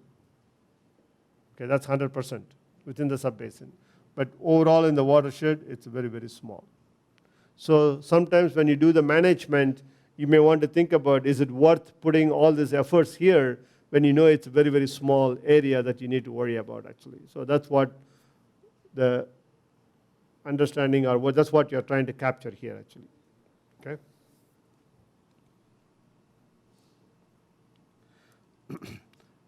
Okay, that's 100% within the subbasin. But overall in the watershed, it's very, very small. So sometimes when you do the management, you may want to think about, is it worth putting all these efforts here when you know it's a very, very small area that you need to worry about actually. So that's what the understanding, or that's what you're trying to capture here actually. Okay.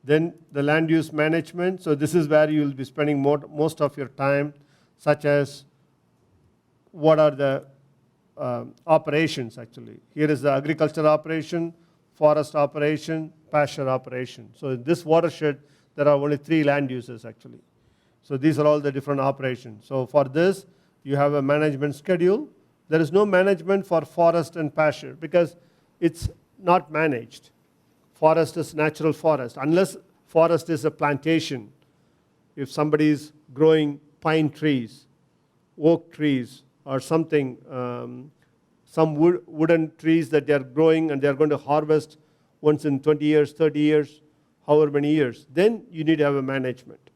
Then the land use management. So this is where you will be spending most of your time, such as what are the operations actually. Here is the agriculture operation, forest operation, pasture operation. So in this watershed, there are only 3 land uses actually. So these are all the different operations. So for this, you have a management schedule. There is no management for forest and pasture because it's not managed. Forest is natural forest. Unless forest is a plantation, if somebody is growing pine trees, oak trees, or something, some wooden trees that they are growing and they are going to harvest once in 20 years, 30 years, however many years, then you need to have a management.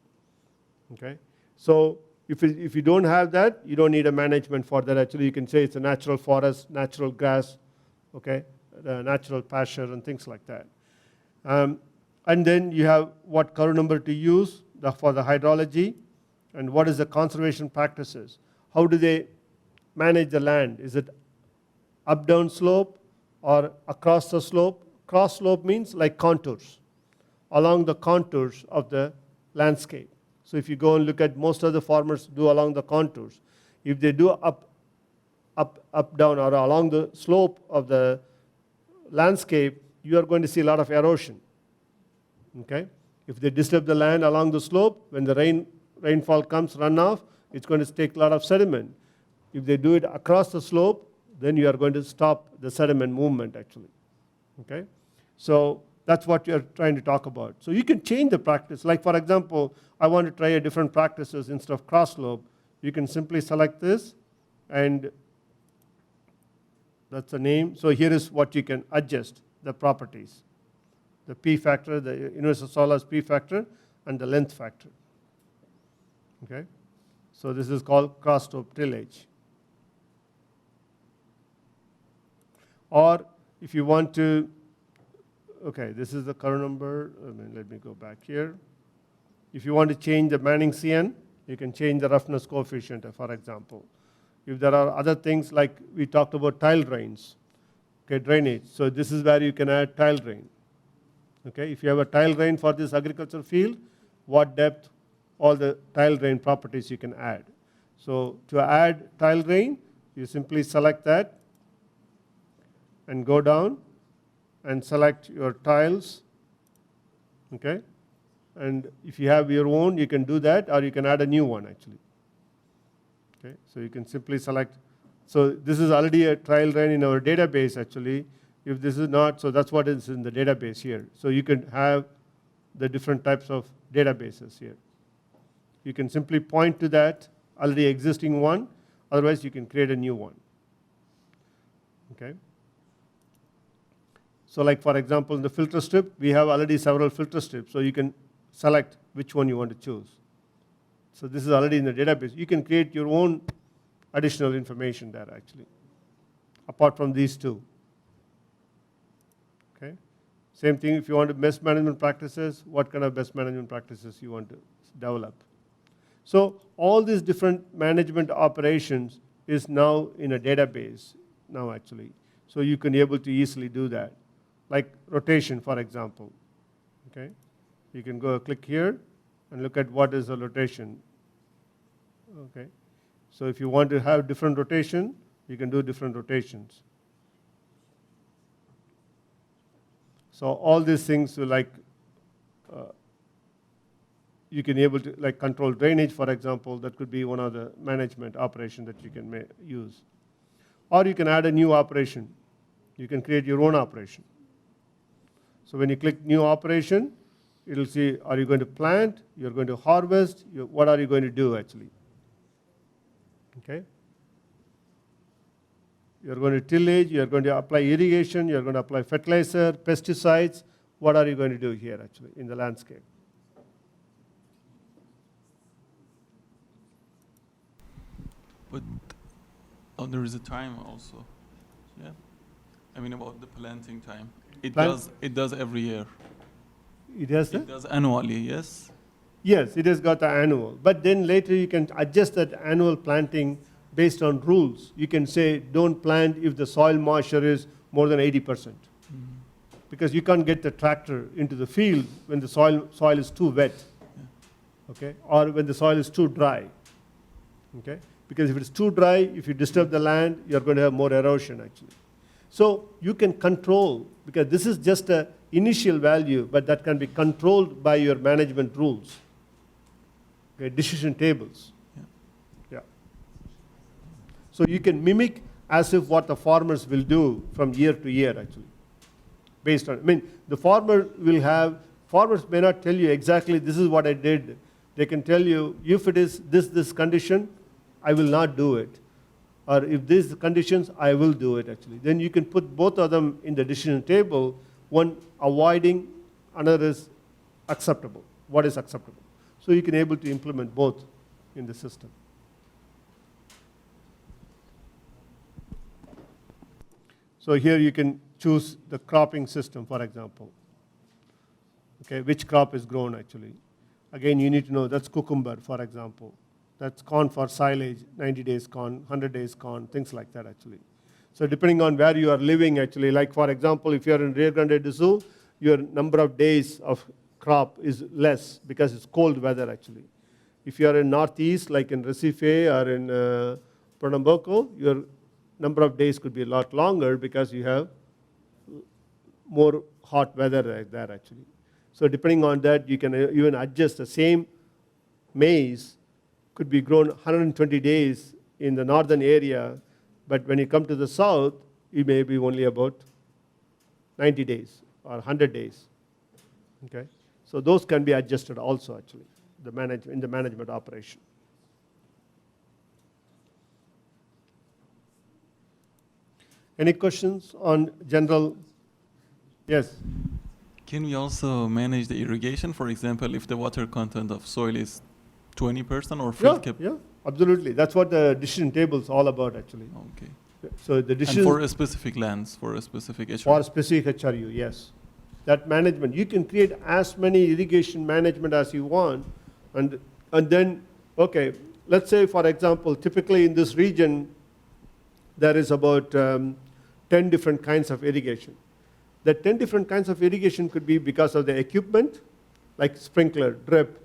Okay? So If you don't have that, you don't need a management for that. Actually, you can say it's a natural forest, natural grass, okay, natural pasture and things like that. And then you have what curve number to use for the hydrology, and what is the conservation practices. How do they manage the land? Is it up-down slope or across the slope? Cross slope means like contours, along the contours of the landscape. So if you go and look at most of the farmers do along the contours. If they do up, down, or along the slope of the landscape, you are going to see a lot of erosion. Okay? If they disturb the land along the slope, when the rainfall comes, runoff, it's going to take a lot of sediment. If they do it across the slope, then you are going to stop the sediment movement actually. Okay? So that's what you're trying to talk about. So you can change the practice. Like for example, I want to try a different practices instead of cross slope. You can simply select this, and that's the name. So here is what you can adjust the properties. The P factor, the universal solars P factor, and the length factor. Okay? So this is called cross slope tillage. Or if you want to, okay, this is the curve number. Let me go back here. If you want to change the Manning CN, you can change the roughness coefficient, for example. If there are other things like we talked about tile drains, okay, drainage. So this is where you can add tile drain. Okay, if you have a tile drain for this agricultural field, what depth, all the tile drain properties you can add. So to add tile drain, you simply select that and go down and select your tiles. Okay, and if you have your own, you can do that, or you can add a new one actually. Okay, so you can simply select. So this is already a tile drain in our database actually. If this is not, so that's what is in the database here. So you can have the different types of databases here. You can simply point to that already existing one, otherwise you can create a new one. Okay. So like for example, in the filter strip, we have already several filter strips, so you can select which one you want to choose. So this is already in the database. You can create your own additional information there actually, apart from these two. Okay. Same thing if you want best management practices, what kind of best management practices you want to develop. So all these different management operations is now in a database now actually. So you can be able to easily do that. Like rotation, for example. Okay. You can go click here and look at what is the rotation. Okay. So if you want to have different rotation, you can do different rotations. So all these things will like, you can be able to like control drainage, for example. That could be one of the management operation that you can use. Or you can add a new operation. You can create your own operation. So when you click new operation, it'll see, are you going to plant? You're going to harvest? What are you going to do actually? Okay. You're going to tillage, you're going to apply irrigation, you're going to apply fertilizer, pesticides. What are you going to do here actually in the landscape? But there is a time also. Yeah. I mean about the planting time. It does every year. It has It does annually, yes? Yes, it has got the annual. But then later you can adjust that annual planting based on rules. You can say don't plant if the soil moisture is more than 80%. Mm-hmm. Because you can't get the tractor into the field when the soil is too wet. Yeah. Okay? Or when the soil is too dry. Okay? Because if it's too dry, if you disturb the land, you're going to have more erosion actually. So you can control, because this is just an initial value, but that can be controlled by your management rules. Okay, decision tables. Yeah. Yeah. So you can mimic as if what the farmers will do from year to year actually. Based on, I mean, the farmers may not tell you exactly this is what I did. They can tell you if it is this condition, I will not do it. Or if these conditions, I will do it actually. Then you can put both of them in the decision table, one avoiding, another is acceptable. What is acceptable? So you can able to implement both in the system. So here you can choose the cropping system, for example. Okay, which crop is grown actually. Again, you need to know that's cucumber, for example. That's corn for silage, 90 days corn, 100 days corn, things like that actually. So depending on where you are living actually, like for example, if you're in Rio Grande do Sul, your number of days of crop is less because it's cold weather actually. If you are in Northeast, like in Recife or in Pernambuco, your number of days could be a lot longer because you have more hot weather there actually. So depending on that, you can even adjust the same maize could be grown 120 days in the northern area, but when you come to the south, it may be only about 90 days or 100 days. Okay? So those can be adjusted also actually, in the management operation. Any questions on general? Yes. Can we also manage the irrigation? For example, if the water content of soil is 20% or field cap? Yeah, absolutely. That's what the decision table is all about actually. Okay. So the decision And for a specific lands, for a specific HRU? For specific HRU, yes. That management, you can create as many irrigation management as you want, and then, okay, let's say for example, typically in this region, there is about 10 different kinds of irrigation. The 10 different kinds of irrigation could be because of the equipment, like sprinkler, drip,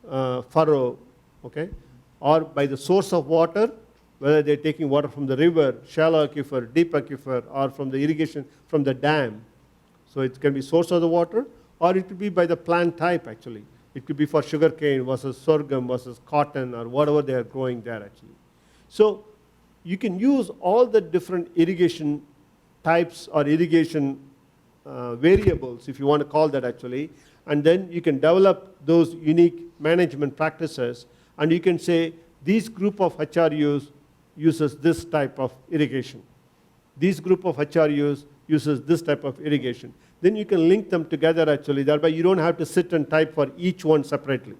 furrow, okay? Or by the source of water, whether they're taking water from the river, shallow aquifer, deep aquifer, or from the irrigation from the dam. So it can be source of the water, or it could be by the plant type actually. It could be for sugarcane versus sorghum versus cotton or whatever they are growing there actually. So you can use all the different irrigation types or irrigation variables, if you want to call that actually, and then you can develop those unique management practices, and you can say, these group of HRUs uses this type of irrigation. This group of HRUs uses this type of irrigation. Then you can link them together actually, thereby you don't have to sit and type for each one separately.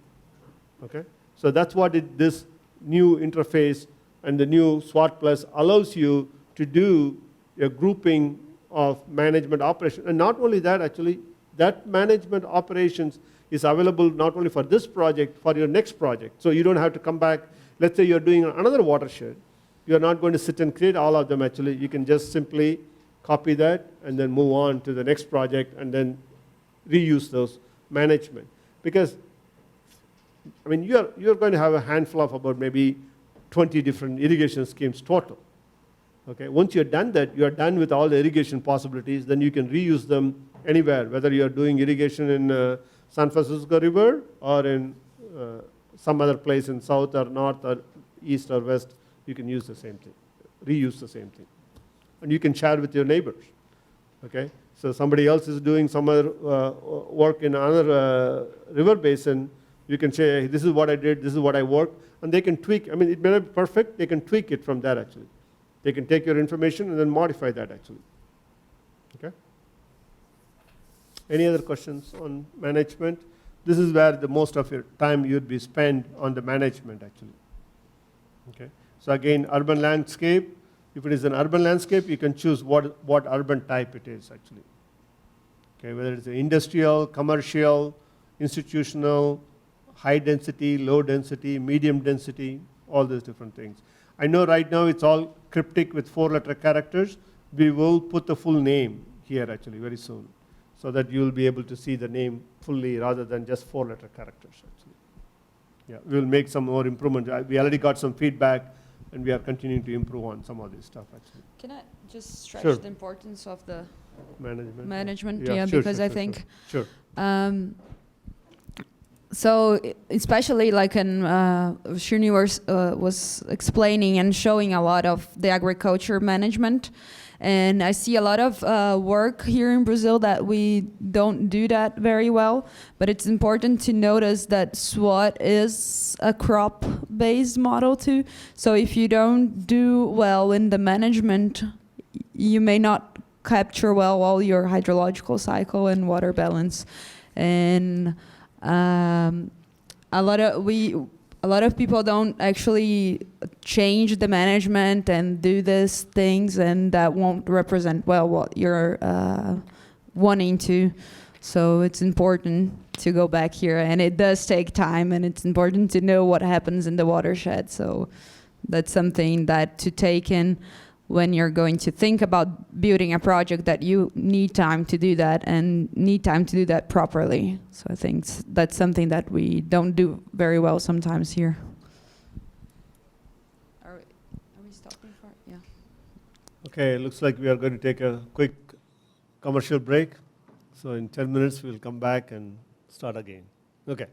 Okay? So that's what this new interface and the new SWAT Plus allows you to do a grouping of management operations. And not only that actually, that management operations is available not only for this project, for your next project. So you don't have to come back. Let's say you're doing another watershed. You're not going to sit and create all of them actually. You can just simply copy that and then move on to the next project and then reuse those management. Because, I mean, you're going to have a handful of about maybe 20 different irrigation schemes total. Okay, once you're done that, you're done with all the irrigation possibilities, then you can reuse them anywhere, whether you're doing irrigation in San Francisco River or in some other place in south or north or east or west, you can use the same thing, reuse the same thing. And you can share with your neighbors, okay? So somebody else is doing some other work in another river basin, you can say, hey, this is what I did, this is what I worked, and they can tweak. I mean, it may not be perfect, they can tweak it from that actually. They can take your information and then modify that actually, okay? Any other questions on management? This is where the most of your time you'd be spent on the management actually, okay? So again, urban landscape, if it is an urban landscape, you can choose what urban type it is actually, okay? Whether it's industrial, commercial, institutional, high density, low density, medium density, all those different things. I know right now it's all cryptic with 4-letter characters. We will put the full name here actually very soon, so that you'll be able to see the name fully rather than just 4-letter characters actually. Yeah, we'll make some more improvement. We already got some feedback and we are continuing to improve on some of this stuff actually. Can I just stress Sure. the importance of the Management? Yeah, sure, because sure, I sure, think Sure. so especially like in Shirni was explaining and showing a lot of the agriculture management, and I see a lot of work here in Brazil that we don't do that very well, but it's important to notice that SWAT is a crop-based model too. So if you don't do well in the management, you may not capture well all your hydrological cycle and water balance. And a lot of a lot of people don't actually change the management and do these things, and that won't represent well what you're wanting to. So it's important to go back here, and it does take time, and it's important to know what happens in the watershed. So that's something that to take in when you're going to think about building a project, that you need time to do that and need time to do that properly. So I think that's something that we don't do very well sometimes here. Are we stopping for? Yeah. Okay, looks like we are going to take a quick commercial break. So in 10 minutes, we'll come back and start again. Okay.